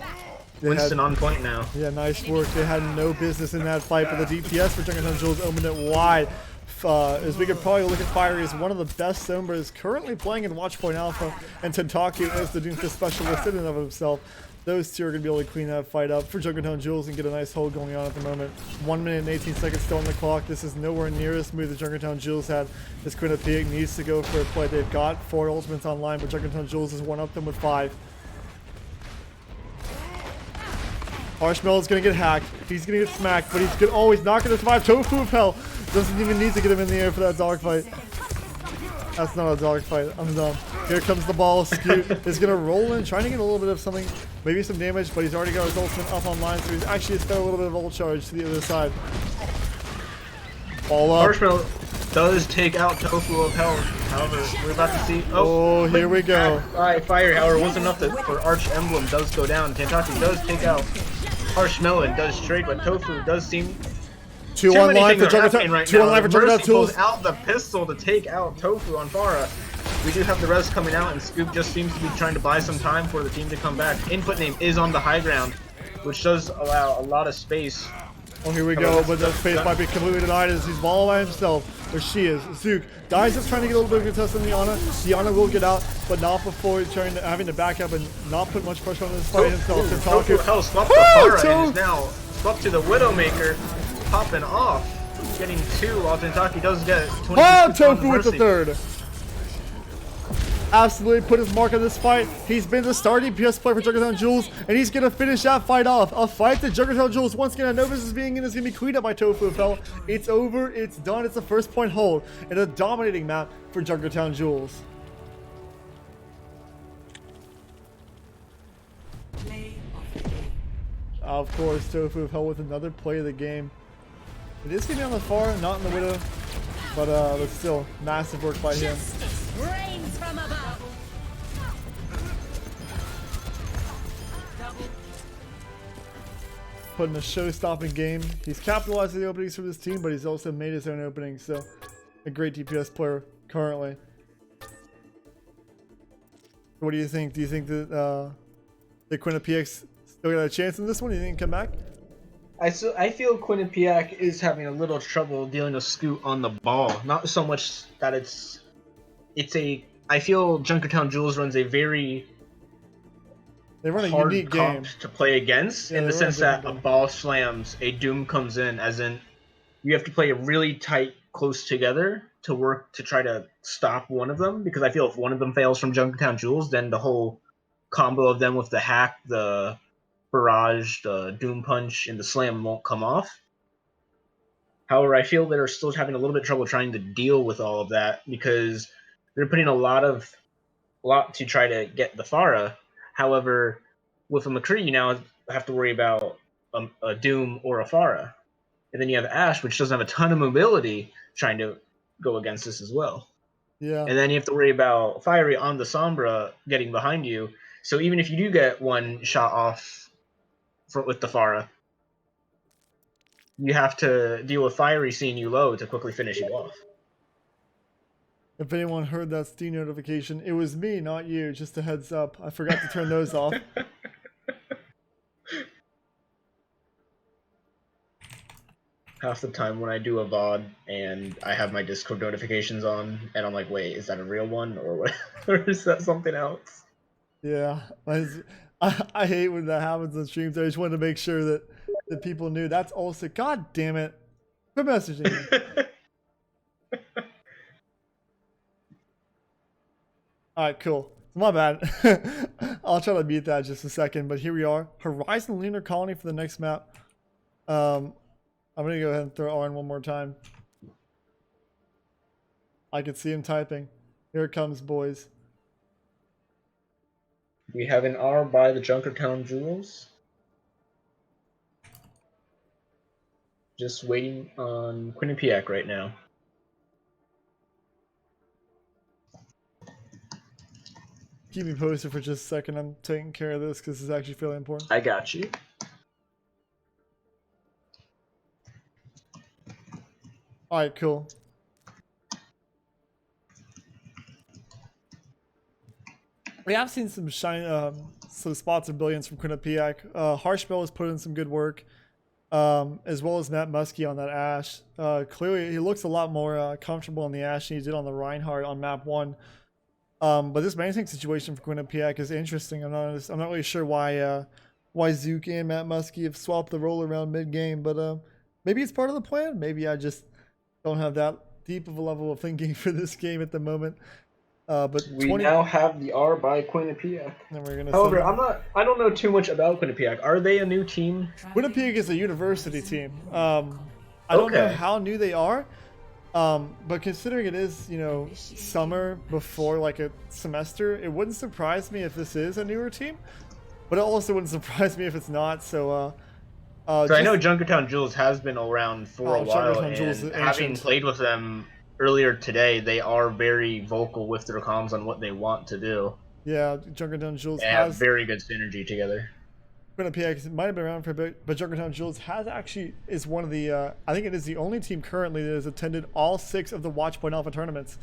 Winston on point now. Yeah, nice work. They had no business in that fight, but the DPS for Junkertown Jules opened it wide. As we could probably look at Fiery as one of the best Sombras currently playing in Watchpoint Alpha, and Tentaku is the Doomfist specialist in and of himself. Those two are going to be able to clean that fight up for Junkertown Jules and get a nice hold going on at the moment. 1 minute and 18 seconds still on the clock. This is nowhere near as smooth as Junkertown Jules had. This Quinnipiac needs to go for a play. They've got 4 ultimates online, but Junkertown Jules has one up them with 5. Harshmallow is going to get hacked. He's going to get smacked, but he's not going to survive. Tofu of Hell doesn't even need to get him in the air for that dogfight. That's not a dogfight. I'm done. Here comes the ball. Scoot is going to roll in, trying to get a little bit of something, maybe some damage, but he's already got his ultimate up online, so he's actually spent a little bit of ult charge to the other side. Ball up. Harshmallow does take out Tofu of Hell. However, we're about to see... Oh, here we go. Fire, however, wasn't enough for Arch Emblem does go down. Tentaku does take out Harshmallow and does trade, but Tofu does seem... Two online for Junkertown. Right Two online for Junkertown Jules. Pulls out the pistol to take out Tofu on Farah. We do have the res coming out, and Scoop just seems to be trying to buy some time for the team to come back. Input name is on the high ground, which does allow a lot of space. Oh, here we go, but that space might be completely denied as he's all by himself. Or she is. Zook dies just trying to get a little bit of contest on Diana. Diana will get out, but not before having to back up and not put much pressure on this fight himself. Tofu Hell swapped to Farah and is now swapped to the Widowmaker, popping off. Getting 2 while Tentaku does get 20. Tofu with the 3rd. Absolutely put his mark on this fight. He's been the star DPS player for Junkertown Jules, and he's going to finish that fight off. A fight that Junkertown Jules once again had no business being in is going to be cleaned up by Tofu Fell. It's over. It's done. It's a first point hold and a dominating map for Junkertown Jules. Of course, Tofu Fell with another play of the game. It is going to be on the far, not in the Widow, but still, massive work by him. Rains from above. Putting a show-stopping game. He's capitalized on the openings from this team, but he's also made his own openings, so a great DPS player currently. What do you think? Do you think that the Quinnipiac's still got a chance in this one? Do you think he can come back? I feel Quinnipiac is having a little trouble dealing with Scoot on the ball. Not so much that I feel Junkertown Jules runs a very hard unique game to play against, in the sense that a ball slams, a Doom comes in, as in you have to play really tight, close together to work to try to stop one of them, because I feel if one of them fails from Junkertown Jules, then the whole combo of them with the hack, the barrage, the Doom punch, and the slam won't come off. However, I feel they're still having a little bit of trouble trying to deal with all of that, because they're putting a lot to try to get the Farah. However, with a McCree, you now have to worry about a Doom or a Farah. And then you have Ash, which doesn't have a ton of mobility, trying to go against this as well. Yeah. And then you have to worry about Fiery on the Sombra getting behind you. So even if you do get one shot off with the Farah, you have to deal with Fiery seeing you low to quickly finish you off. If anyone heard that Steam notification, it was me, not you. Just a heads up. I forgot to turn those off. Half the time when I do a VOD and I have my Discord notifications on, and I'm like, wait, is that a real one or what? Or is that something else? Yeah, I hate when that happens on streams. I just wanted to make sure that people knew. That's also, God damn it. Quit messaging me. Alright, cool. My bad. I'll try to mute that in just a second, but here we are. Horizon Lunar Colony for the next map. I'm going to go ahead and throw R in one more time. I can see him typing. Here it comes, boys. We have an R by the Junkertown Jewels. Just waiting on Quinnipiac right now. Keep me posted for just a second. I'm taking care of this because it's actually fairly important. I got you. Alright, cool. We have seen some some spots of brilliance from Quinnipiac. Harshbell has put in some good work, as well as Matt Muskie on that Ashe. Clearly, he looks a lot more comfortable on the Ashe than he did on the Reinhardt on map 1. But this managing situation for Quinnipiac is interesting. I'm not really sure why Zook and Matt Muskie have swapped the role around mid game, but maybe it's part of the plan. Maybe I just don't have that deep of a level of thinking for this game at the moment. But we now have the R by Quinnipiac. However, I don't know too much about Quinnipiac. Are they a new team? Quinnipiac is a university team. I don't know how new they are, but considering it is, summer before like a semester, it wouldn't surprise me if this is a newer team. But it also wouldn't surprise me if it's not. So I know Junkertown Jewels has been around for a while, and having played with them earlier today, they are very vocal with their comms on what they want to do. Yeah, Junkertown Jewels have very good synergy together. Quinnipiac might have been around for a bit, but Junkertown Jewels is one of the, I think it is the only team currently that has attended all 6 of the Watchpoint Alpha tournaments.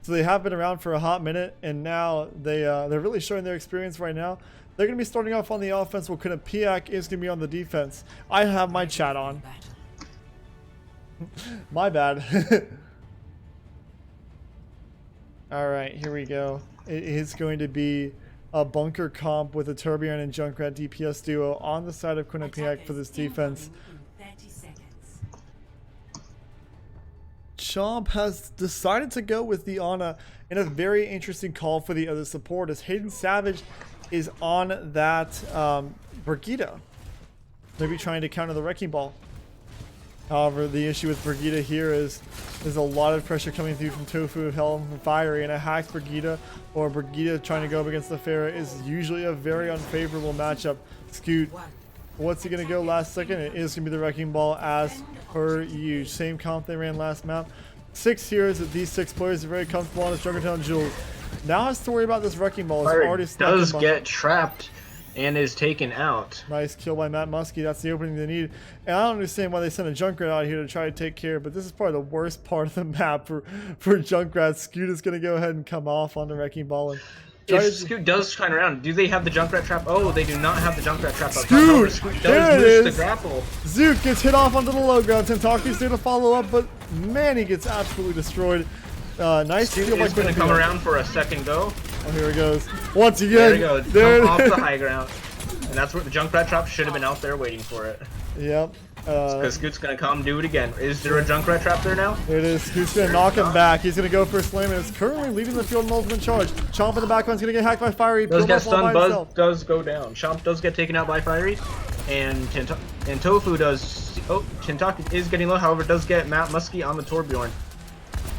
So they have been around for a hot minute, and now they're really showing their experience right now. They're going to be starting off on the offense, while Quinnipiac is going to be on the defense. I have my chat on. My bad. Alright, here we go. It is going to be a bunker comp with a Tourbillon and Junkrat DPS duo on the side of Quinnipiac for this defense. Chomp has decided to go with the Ana in a very interesting call for the other support, as Hayden Savage is on that Brigida. Maybe trying to counter the Wrecking Ball. However, the issue with Brigida here is there's a lot of pressure coming through from Tofu of Hell and from Fiery, and a hacked Brigida or Brigida trying to go up against the Pharah is usually a very unfavorable matchup. Scoot, what's he going to go last second? It is going to be the Wrecking Ball as per usual. Same comp they ran last map. 6 heroes that these 6 players are very comfortable on as Junkertown Jewels. Now has to worry about this Wrecking Ball. Fiery already does get trapped and is taken out. Nice kill by Matt Muskie. That's the opening they need. And I don't understand why they sent a Junkrat out here to try to take care, but this is probably the worst part of the map for Junkrat. Scoot is going to go ahead and come off on the Wrecking Ball. And if Scoot does turn around, do they have the Junkrat trap? Oh, they do not have the Junkrat trap. Scoot! Scoot there does it lose is! the grapple. Zook gets hit off onto the low ground. Tentaki's there to follow up, but man, he gets absolutely destroyed. Nice Scoot is going to come around for a second go. Oh, here he goes. Once again. There he goes. Jump off the high ground. And that's where the Junkrat trap should have been out there waiting for it. Yep. Because Scoot's going to come do it again. Is there a Junkrat trap there now? There it is. Scoot's going to knock him back. He's going to go for a slam, and is currently leading the field in ultimate charge. Chomp in the background's going to get hacked by Fiery. Does get stunned, Buzz does go down. Chomp does get taken out by Fiery. And Tofu does... Oh, Tintaki is getting low, however, does get Matt Muskie on the Tourbillon.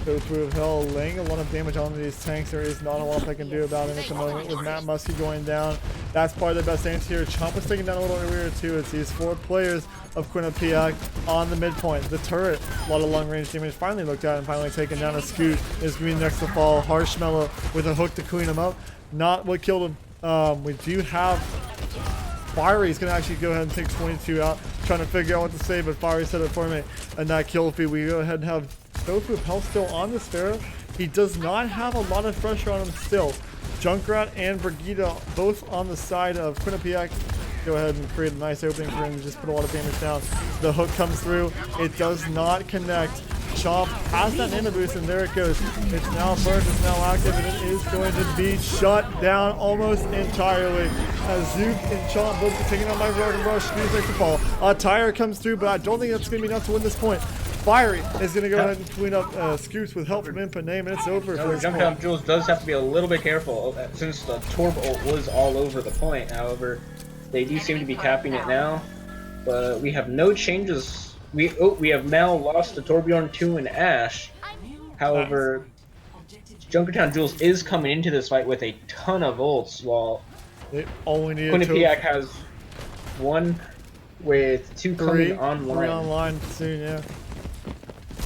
Tofu of Hell laying a lot of damage on these tanks. There is not a lot they can do about it at the moment with Matt Muskie going down. That's probably the best answer here. Chomp was taken down a little earlier too. It's these 4 players of Quinnipiac on the midpoint. The turret, a lot of long range damage finally looked at and finally taken down. A Scoot is going to be next to fall. Harshmellow with a hook to clean him up. Not what killed him. We do have Fiery is going to actually go ahead and take 22 out, trying to figure out what to say, but Fiery set it for me. And that kill feed, we go ahead and have Tofu of Hell still on this Pharaoh. He does not have a lot of pressure on him still. Junkrat and Brigida both on the side of Quinnipiac. Go ahead and create a nice opening for him to just put a lot of damage down. The hook comes through. It does not connect. Chomp has that nano boost, and there it goes. It's now burned, it's now active, and it is going to be shut down almost entirely. As Zook and Chomp both are taking on my Rock and Rush. Scoots like to fall. A tire comes through, but I don't think that's going to be enough to win this point. Fiery is going to go ahead and clean up Scoots with help from Input Name, and it's over for this point. Junkertown Jules does have to be a little bit careful since the Torb ult was all over the point. However, they do seem to be capping it now, but we have no changes. We have now lost to Torbjorn 2 and Ashe. However, Junkertown Jules is coming into this fight with a ton of ults, while Quinnipiac has one with two coming online. 3 online soon, yeah.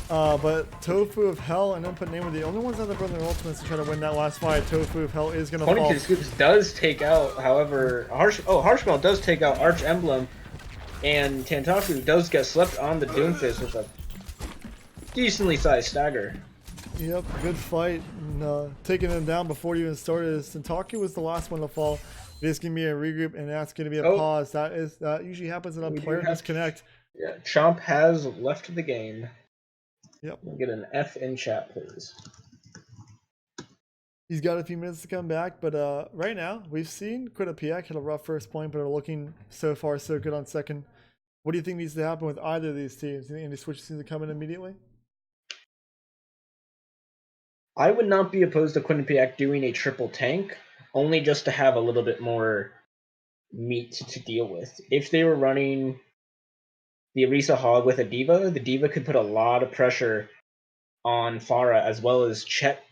But Tofu of Hell and Input Name are the only ones that have run their ultimates to try to win that last fight. Tofu of Hell is going to fall. According to Scoops does take out, however, Harshmell does take out Arch Emblem, and Tantaku does get slept on the Doomfist with a decently sized stagger. Yep, good fight. And, taking him down before he even started. Tantaku was the last one to fall. There's going to be a regroup, and that's going to be a pause. That usually happens when a player disconnect. Yeah, Chomp has left the game. Yep. We'll get an F in chat, please. He's got a few minutes to come back, but right now we've seen Quinnipiac hit a rough first point, but are looking so far so good on second. What do you think needs to happen with either of these teams? Do you think any switches need to come in immediately? I would not be opposed to Quinnipiac doing a triple tank, only just to have a little bit more meat to deal with. If they were running the Orisa Hog with a D.Va, the D.Va could put a lot of pressure on Pharah, as well as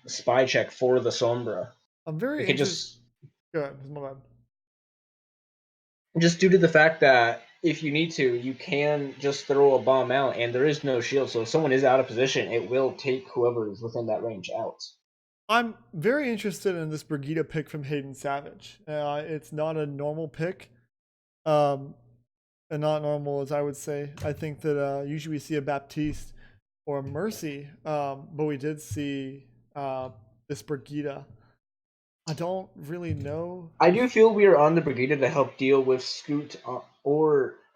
spy check for the Sombra. I'm very interested. Go ahead, my bad. Just due to the fact that if you need to, you can just throw a bomb out, and there is no shield. So if someone is out of position, it will take whoever is within that range out. I'm very interested in this Brigida pick from Hayden Savage. It's not a normal pick. And not normal, as I would say. I think that usually we see a Baptiste or a Mercy, but we did see this Brigida. I don't really know. I do feel we are on the Brigida to help deal with Scoot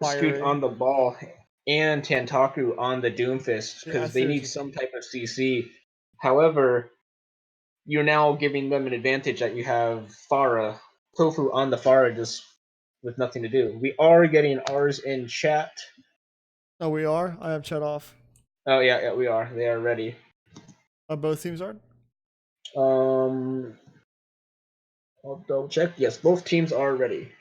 Scoot on the ball and Tantaku on the Doomfist, because they need some type of CC. However, you're now giving them an advantage that you have Pharah, Tofu on the Pharah just with nothing to do. We are getting ours in chat. Oh, we are? I have chat off. Oh, yeah, we are. They are ready. Both teams are? I'll double check. Yes, both teams are ready.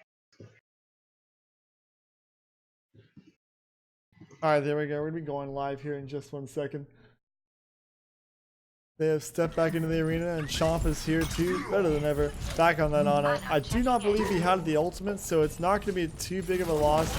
Alright, there we go. We're going to be going live here in just 1 second. They have stepped back into the arena, and Chomp is here too, better than ever. Back on that honor. I do not believe he had the ultimate, so it's not going to be too big of a loss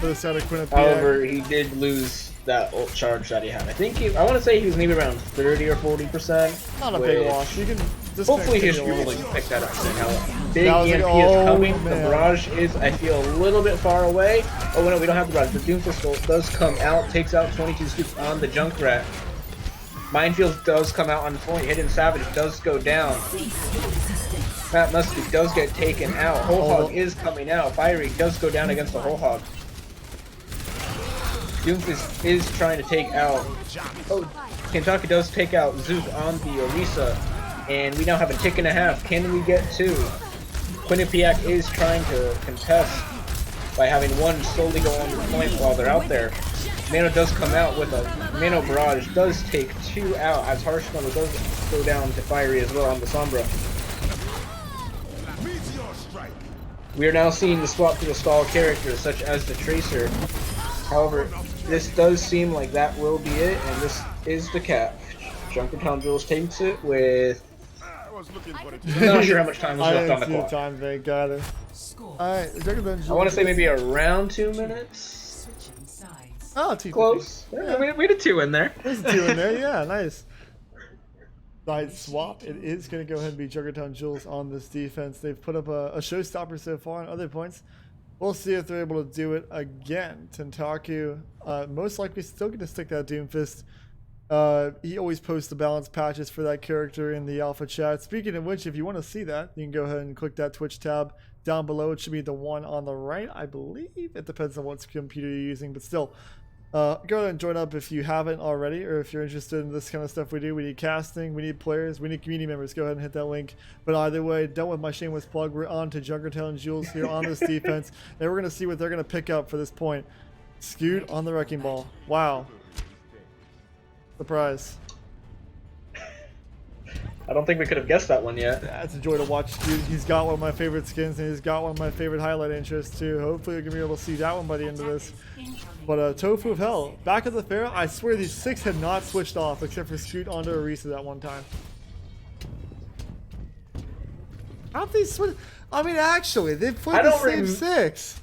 for the side of Quinnipiac. However, he did lose that ult charge that he had. I want to say he was maybe around 30 or 40%. Not a big loss. You can hopefully he should be able to pick that up soon. How big EMP is coming. The barrage is, I feel, a little bit far away. Oh no, we don't have the barrage. The Doomfist does come out, takes out 22 scoops on the Junkrat. Minefield does come out on the point. Hidden Savage does go down. Matt Muskie does get taken out. Whole Hog is coming out. Fiery does go down against the Whole Hog. Doomfist is trying to take out. Oh, Kentucky does take out Zook on the Orisa. And we now have a tick and a half. Can we get two? Quinnipiac is trying to contest by having one slowly go on the point while they're out there. Mano does come out with a Mano Barrage, does take two out as Harshmell does go down to Fiery as well on the Sombra. We are now seeing the swap to the stall characters such as the Tracer. However, this does seem like that will be it, and this is the cap. Junkertown Jules takes it with... I'm not sure how much time was left on the clock. Time, they got it. Alright, I want to say maybe around 2 minutes. Oh, close. Yeah. We had a 2 in there. There's a 2 in there, yeah, nice. Side swap. It is going to go ahead and be Junkertown Jules on this defense. They've put up a showstopper so far on other points. We'll see if they're able to do it again. Tentaku, most likely still going to stick that Doomfist. He always posts the balance patches for that character in the alpha chat. Speaking of which, if you want to see that, you can go ahead and click that Twitch tab down below. It should be the one on the right, I believe. It depends on what computer you're using, but still. Go ahead and join up if you haven't already, or if you're interested in this kind of stuff we do. We need casting, we need players, we need community members. Go ahead and hit that link. But either way, done with my shameless plug. We're on to Junkertown Jules here on this defense, and we're going to see what they're going to pick up for this point. Scoot on the wrecking ball. Wow. Surprise. I don't think we could have guessed that one yet. Yeah, it's a joy to watch Scoot. He's got one of my favorite skins, and he's got one of my favorite highlight interests too. Hopefully we're going to be able to see that one by the end of this. But Tofu of Hell, back at the fair, I swear these 6 had not switched off except for Scoot onto Arisa that one time. How'd they switch? I mean, actually, they played the same 6.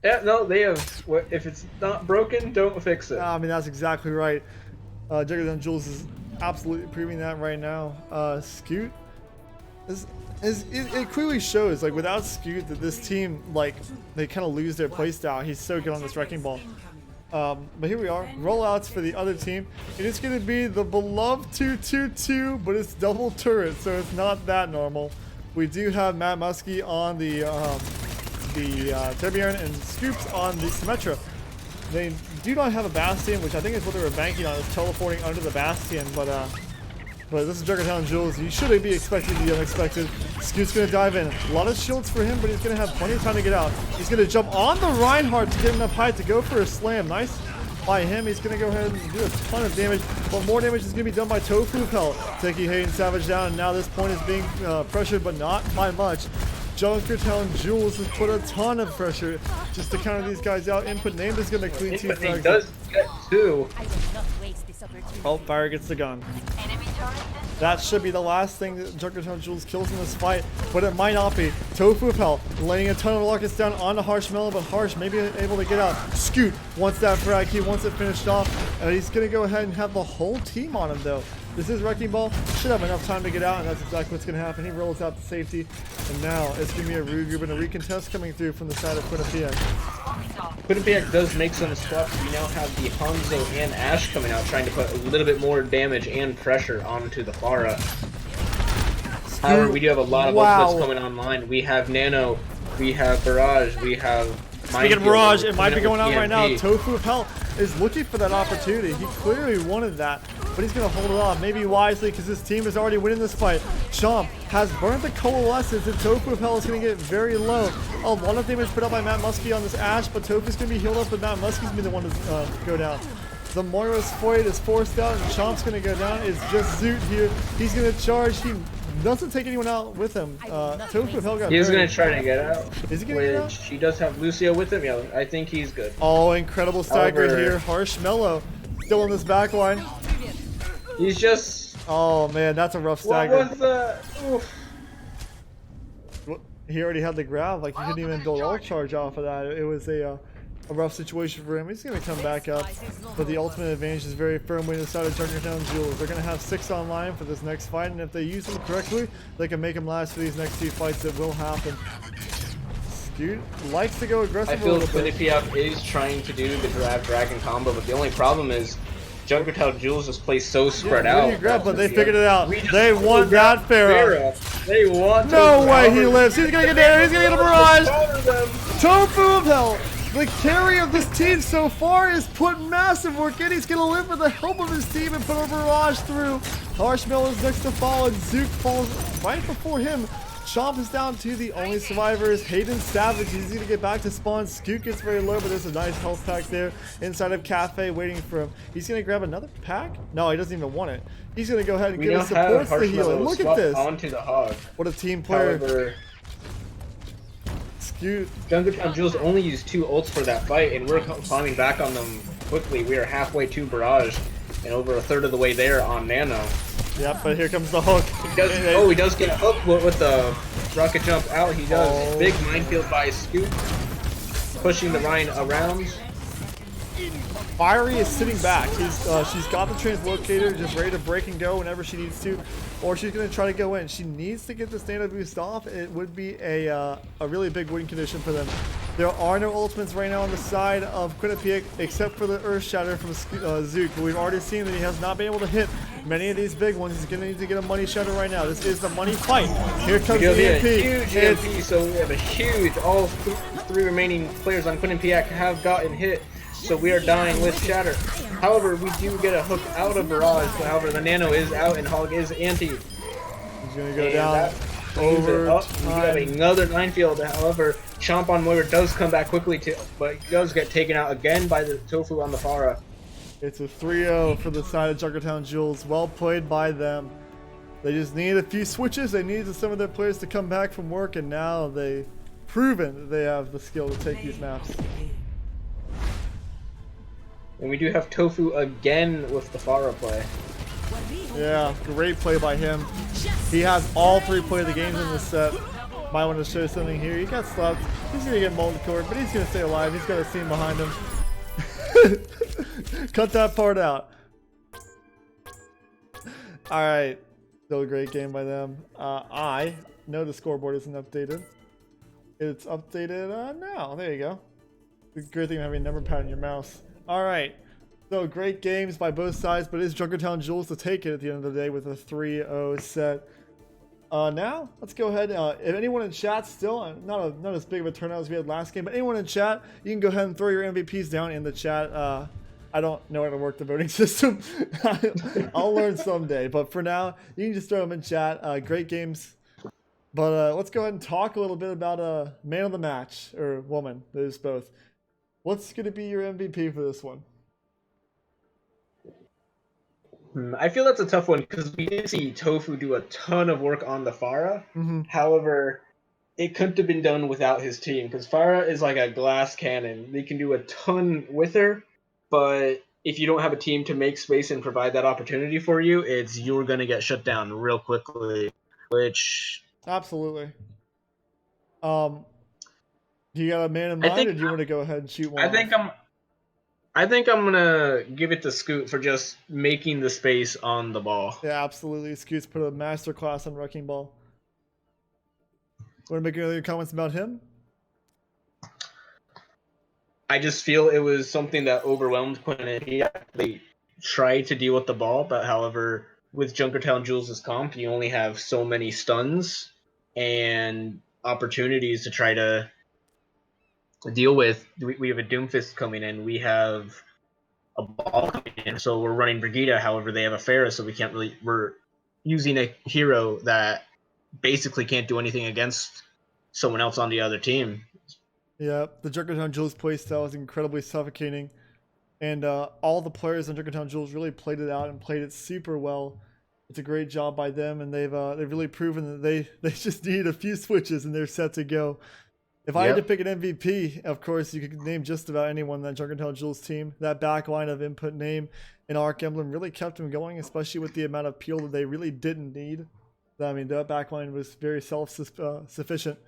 Yeah, no, they have. If it's not broken, don't fix it. I mean, that's exactly right. Junkertown Jules is absolutely proving that right now. Scoot it clearly shows, like, without Scoot, that this team, like, they kind of lose their playstyle. He's so good on this wrecking ball. But here we are, rollouts for the other team. It is going to be the beloved 2-2-2, but it's double turret, so it's not that normal. We do have Matt Muskie on the Terbian and Scoops on the Symmetra. They do not have a Bastion, which I think is what they were banking on, is teleporting under the Bastion, but this is Junkertown Jules. You should be expecting the unexpected. Scoot's going to dive in. A lot of shields for him, but he's going to have plenty of time to get out. He's going to jump on the Reinhardt to get enough height to go for a slam. Nice by him. He's going to go ahead and do a ton of damage, but more damage is going to be done by Tofu Hell. Taking Hayden Savage down, and now this point is being pressured, but not by much. Junkertown Jules has put a ton of pressure just to counter these guys out. Input name is going to clean 2 frags. He does get 2. Oh, Fire gets the gun. That should be the last thing that Junkertown Jules kills in this fight, but it might not be. Tofu of Hell laying a ton of rockets down onto Harshmellow, but Harsh may be able to get out. Scoot wants that frag, he wants it finished off, and he's going to go ahead and have the whole team on him though. This is Wrecking Ball, should have enough time to get out, and that's exactly what's going to happen. He rolls out to safety, and now it's going to be a Rugroup and a recontest coming through from the side of Quinnipiac. Quinnipiac does make some swaps. We now have the Hanzo and Ashe coming out, trying to put a little bit more damage and pressure onto the Pharah. However, we do have a lot of ultimates coming online. We have Nano, we have Barrage, we have Speaking of Barrage, it might be going out right now. Tofu of Hell is looking for that opportunity. He clearly wanted that, but he's going to hold it off, maybe wisely, because his team is already winning this fight. Chomp has burned the Coalescence, and Tofu of Hell is going to get very low. A lot of damage put up by Matt Muskie on this Ashe, but Tofu's going to be healed up, but Matt Muskie's going to be the one to go down. The Moira's Void is forced out, and Chomp's going to go down. It's just Zoot here. He's going to charge. He doesn't take anyone out with him. Tofu of Hell got He's going to try to get out. Is he going to get out? He does have Lucio with him. Yeah, I think he's good. Oh, incredible stagger here. Harshmellow still in this back line. He's just... Oh, man, that's a rough stagger. What was that? Oof. He already had the grab. Like, he couldn't even build all charge off of that. It was a rough situation for him. He's going to come back up, but the ultimate advantage is very firmly on the side of Junkertown Jules. They're going to have 6 online for this next fight, and if they use them correctly, they can make them last for these next 2 fights that will happen. Scoot likes to go aggressive. I feel Quinnipiac is trying to do the grab dragon combo, but the only problem is Junkertown Jules just plays so spread out. You grab, but they figured it out. They want that Pharah. They want. No way he lives. He's gonna get there. He's gonna get a barrage. Tofu of Hell. The carry of this team so far is put massive work in. He's gonna live with the help of his team and put a barrage through. Harshmellow is next to fall, and Zook falls right before him. Chomp is down to the only survivors. Hayden Savage, he's going to get back to spawn. Scoot gets very low, but there's a nice health pack there inside of Cafe waiting for him. He's going to grab another pack? No, he doesn't even want it. He's going to go ahead and give his supports the heal. And look at this. Onto the hog. What a team player. However, Scoot. Junkertown Jules only used 2 ults for that fight, and we're climbing back on them quickly. We are halfway to Barrage, and over a third of the way there on Nano. Yep, but here comes the hook. He does get a hook with the rocket jump out. He does. Big minefield by Scoot, pushing the Rhine around. Fiery is sitting back. She's got the translocator, just ready to break and go whenever she needs to, or she's gonna try to go in. She needs to get the stand-up boost off. It would be a really big win condition for them. There are no ultimates right now on the side of Quinnipiac, except for the Earth Shatter from Zook, but we've already seen that he has not been able to hit many of these big ones. He's gonna need to get a money shatter right now. This is the money fight. Here comes the EMP. Huge EMP, so we have a huge, all three remaining players on Quinnipiac have gotten hit. So we are dying with Shatter. However, we do get a hook out of Barrage. However, the Nano is out and Hog is anti. He's gonna go down over We have another minefield. However, Chomp on Moira does come back quickly, but he does get taken out again by the Tofu on the Pharah. It's a 3-0 for the side of Junkertown Jules. Well played by them. They just need a few switches. They needed some of their players to come back from work, and now they've proven that they have the skill to take these maps. And we do have Tofu again with the Pharah play. Yeah, great play by him. He has all 3 play of the games in this set. Might want to show something here. He got slapped. He's going to get multi-core, but he's going to stay alive. He's got a team behind him. Cut that part out. Alright. Still a great game by them. I know the scoreboard isn't updated. It's updated now. There you go. The great thing of having a number pad in your mouse. Alright, so great games by both sides, but it's Junkertown Jules to take it at the end of the day with a 3-0 set. Now, let's go ahead. If anyone in chat still, not as big of a turnout as we had last game, but anyone in chat, you can go ahead and throw your MVPs down in the chat. I don't know how to work the voting system. I'll learn someday, but for now, you can just throw them in chat. Great games. But let's go ahead and talk a little bit about man of the match, or woman, there's both. What's going to be your MVP for this one? I feel that's a tough one because we did see Tofu do a ton of work on the Pharah. However, it couldn't have been done without his team because Pharah is like a glass cannon. They can do a ton with her, but if you don't have a team to make space and provide that opportunity for you, you're going to get shut down real quickly, which... Absolutely. Do you got a man in mind, or do you want to go ahead and shoot one? I think I'm gonna give it to Scoot for just making the space on the ball. Yeah, absolutely. Scoot's put a masterclass on Wrecking Ball. Want to make any other comments about him? I just feel it was something that overwhelmed Quinnipiac. They tried to deal with the ball, but however, with Junkertown Jules' comp, you only have so many stuns and opportunities to try to deal with. We have a Doomfist coming in. We have a ball coming in. So we're running Brigida. However, they have a Pharah, so we can't really. We're using a hero that basically can't do anything against someone else on the other team. Yeah, the Junkertown Jules playstyle is incredibly suffocating, and all the players on Junkertown Jules really played it out and played it super well. It's a great job by them, and they've really proven that they just need a few switches and they're set to go. If I had to pick an MVP, of course, you could name just about anyone on that Junkertown Jules team. That back line of input, name, and arc emblem really kept them going, especially with the amount of peel that they really didn't need. I mean, that back line was very self-sufficient,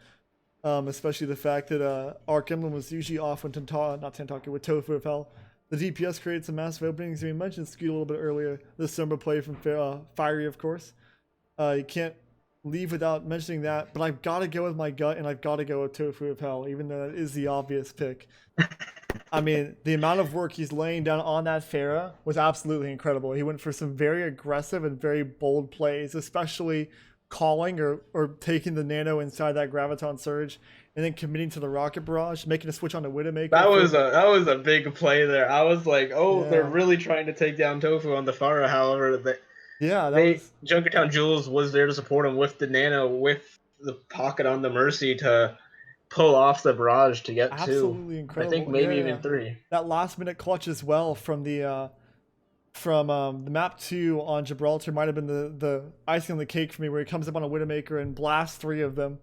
especially the fact that arc emblem was usually off when with Tofu of Hell. The DPS created some massive openings. We mentioned Scoot a little bit earlier. The Summer play from Fiery, of course. You can't leave without mentioning that, but I've got to go with my gut, and I've got to go with Tofu of Hell, even though that is the obvious pick. I mean, the amount of work he's laying down on that Pharah was absolutely incredible. He went for some very aggressive and very bold plays, especially calling or taking the Nano inside that Graviton Surge, and then committing to the Rocket Barrage, making a switch on the Widowmaker. That was a big play there. I was like, oh, yeah. They're really trying to take down Tofu on the Pharah. However, Junkertown Jules was there to support him with the Nano, with the pocket on the Mercy to pull off the barrage to get absolutely 2. Incredible. I think maybe even 3. That last minute clutch as well from the map 2 on Gibraltar might have been the icing on the cake for me, where he comes up on a Widowmaker and blasts 3 of them.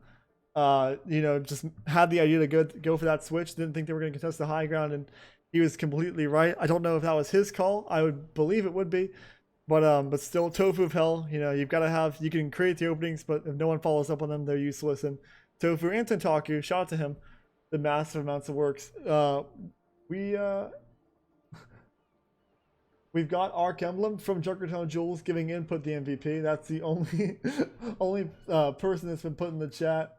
Just had the idea to go for that switch. Didn't think they were going to contest the high ground, and he was completely right. I don't know if that was his call. I would believe it would be. But still, Tofu of Hell, you can create the openings, but if no one follows up on them, they're useless. And Tofu and Tentaku, shout out to him, the massive amounts of works. We We've got Arc Emblem from Junkertown Jules giving input the MVP. That's the only only person that's been put in the chat.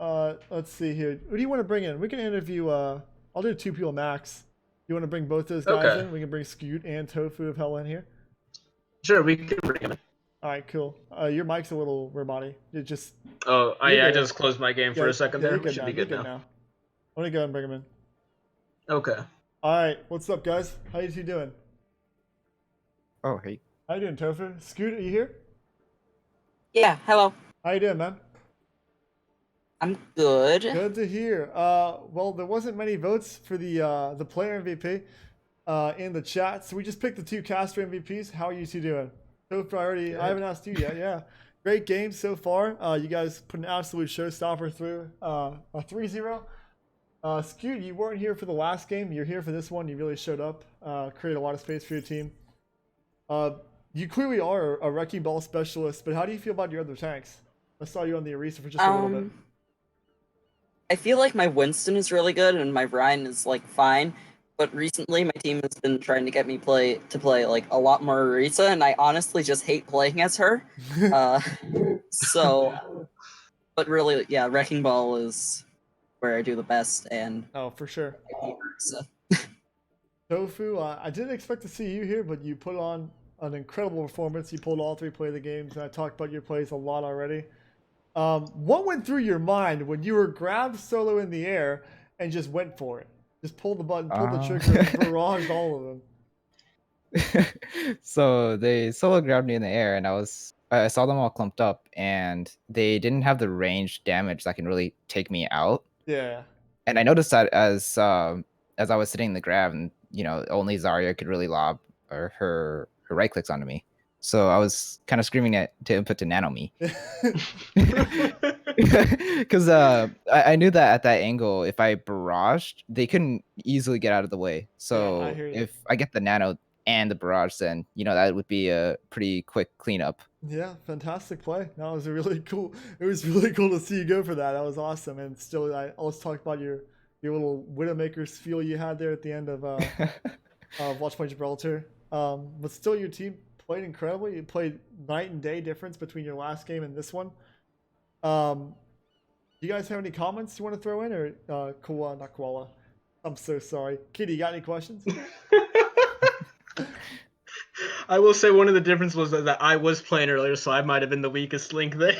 Let's see here. Who do you want to bring in? We can interview. I'll do 2 people max. You want to bring both those guys Okay. in? We can bring Scoot and Tofu of Hell in here. Sure, we can bring him in. All right, cool. Your mic's a little roboty. It just Oh, You're I good. just closed my game for a second there. You're We good should now. be You're good good now. now. I'm gonna go and bring him in. Okay. All right, what's up, guys? How you two doing? Oh, hey. How you doing, Tofu? Scoot, are you here? Yeah, hello. How you doing, man? I'm good. Good to hear. Well, there wasn't many votes for the player MVP in the chat, so we just picked the 2 caster MVPs. How are you two doing? Tofu, I haven't asked you yet. Yeah, great game so far. You guys put an absolute showstopper through a 3-0. Scoot, you weren't here for the last game. You're here for this one. You really showed up. Created a lot of space for your team. You clearly are a wrecking ball specialist, but how do you feel about your other tanks? I saw you on the Orisa for just a little bit. I feel like my Winston is really good and my Ryan is like fine, but recently my team has been trying to get me play like a lot more Orisa, and I honestly just hate playing as her. But really, yeah, wrecking ball is where I do the best, and Oh, for sure. I hate Orisa. Tofu, I didn't expect to see you here, but you put on an incredible performance. You pulled all 3 play of the games, and I talked about your plays a lot already. What went through your mind when you were grabbed solo in the air and just went for it? Just pulled the button, pulled the trigger, and barraged all of them. So they solo grabbed me in the air, and I saw them all clumped up, and they didn't have the range damage that can really take me out. Yeah. And I noticed that as I was sitting in the grab, and only Zarya could really lob her right clicks onto me. So I was kind of screaming to input to nano me. Because I knew that at that angle, if I barraged, they couldn't easily get out of the way. So I hear you. if I get the nano and the barrage, then that would be a pretty quick cleanup. Yeah, fantastic play. That was really cool. It was really cool to see you go for that. That was awesome. And still, I always talk about your little Widowmaker's feel you had there at the end of Watchpoint Gibraltar. But still, your team played incredibly. You played night and day difference between your last game and this one. Do you guys have any comments you want to throw in, or not Koala? I'm so sorry, Kitty. You got any questions? I will say one of the differences was that I was playing earlier, so I might have been the weakest link there.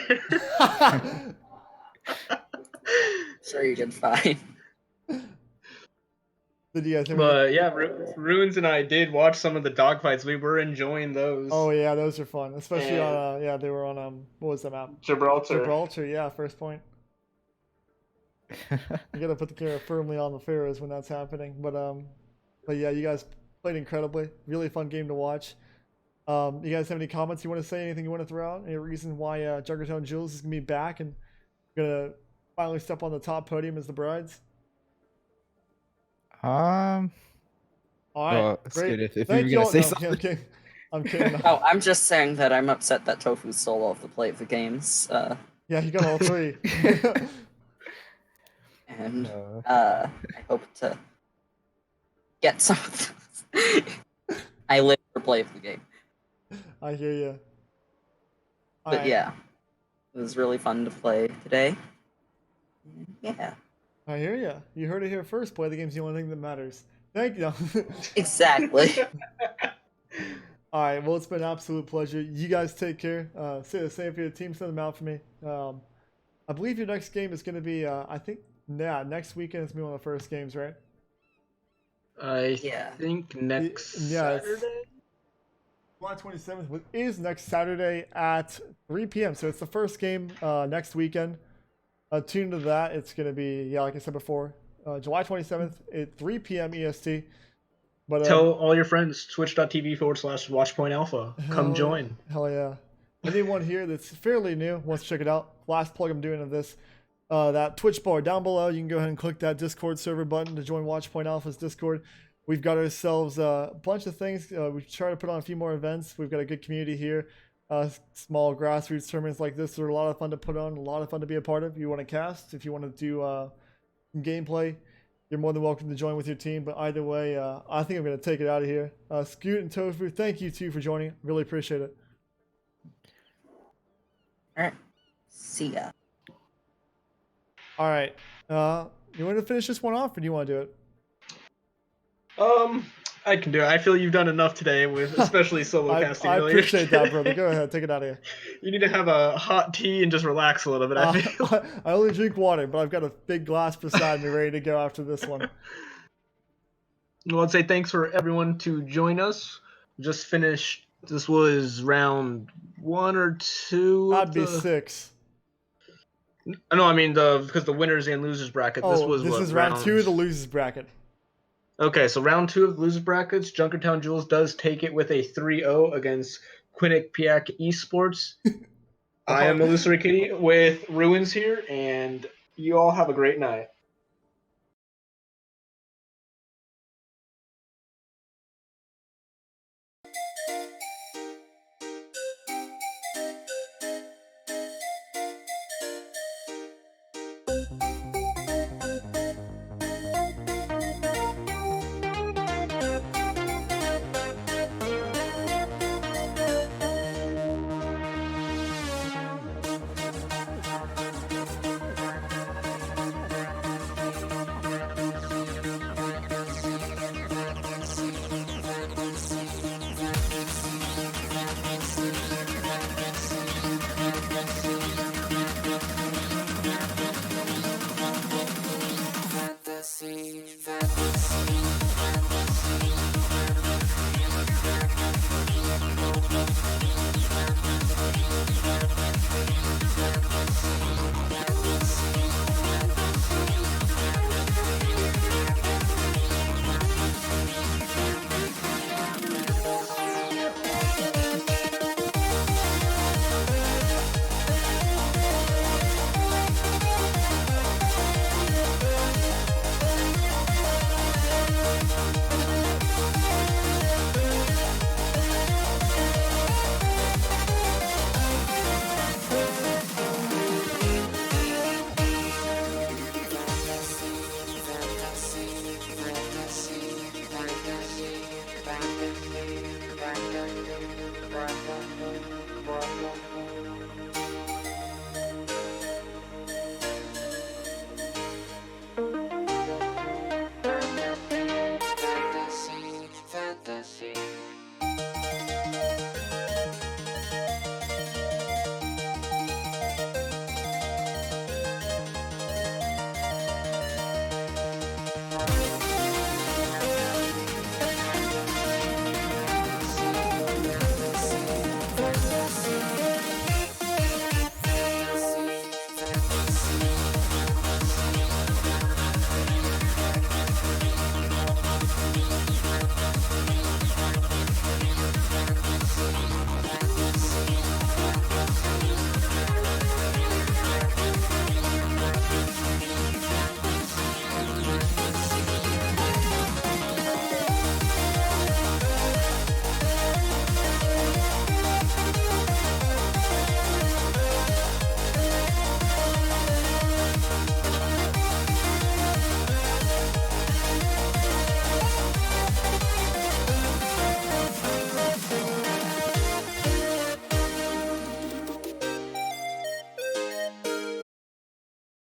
Sure, you did fine. Did you guys have any? But yeah, Ruins and I did watch some of the dogfights. We were enjoying those. Oh yeah, those are fun, especially on they were on what was the map? Gibraltar. Yeah, first point. You gotta put the camera firmly on the Pharaohs when that's happening. But yeah, you guys played incredibly. Really fun game to watch. You guys have any comments you want to say? Anything you want to throw out? Any reason why Junkertown Jules is gonna be back and gonna finally step on the top podium as the brides? All All right, well, great. Scoot, if you Thank were you gonna all. say No, something. okay. I'm kidding. Oh, I'm just saying that I'm upset that Tofu's solo off the play of the games. Yeah, you got all 3. And I hope to get some of those. I live for play of the game. I hear you. But yeah, it was really fun to play today. Yeah. I hear you. You heard it here first. Play the game's the only thing that matters. Thank you. Exactly. All right. Well, it's been an absolute pleasure. You guys take care. Say the same for your team. Send them out for me. I believe your next game is going to be, I think, next weekend is going to be one of the first games, right? I Yeah. think next Saturday. July 27th is next Saturday at 3 p.m. So it's the first game next weekend. Tune to that. It's going to be, like I said before, July 27th at 3 p.m. EST. But Tell all your friends, twitch.tv/watchpointalpha. Come join. Hell yeah. Anyone here that's fairly new wants to check it out, last plug I'm doing of this, that Twitch bar down below, you can go ahead and click that Discord server button to join Watchpoint Alpha's Discord. We've got ourselves a bunch of things. We try to put on a few more events. We've got a good community here. Small grassroots tournaments like this are a lot of fun to put on, a lot of fun to be a part of. You want to cast, if you want to do gameplay, you're more than welcome to join with your team. But either way, I think I'm going to take it out of here. Scoot and Tofu, thank you too for joining. Really appreciate it. All right. See ya. All right. You want to finish this one off, or do you want to do it? I can do it. I feel you've done enough today with especially solo casting I earlier. appreciate that, brother. Go ahead, take it out of here. You need to have a hot tea and just relax a little bit, I feel. I only drink water, but I've got a big glass beside me ready to go after this one. Well, I'd say thanks for everyone to join us. Just finished. This was round 1 or 2. That'd be 6. No, I mean because the winners and losers bracket. This was this what, is round 2 of the losers bracket. Okay, so round 2 of the losers brackets. Junkertown Jules does take it with a 3-0 against Quinnipiac eSports. I am Illusory Kitty with Ruins here, and you all have a great night.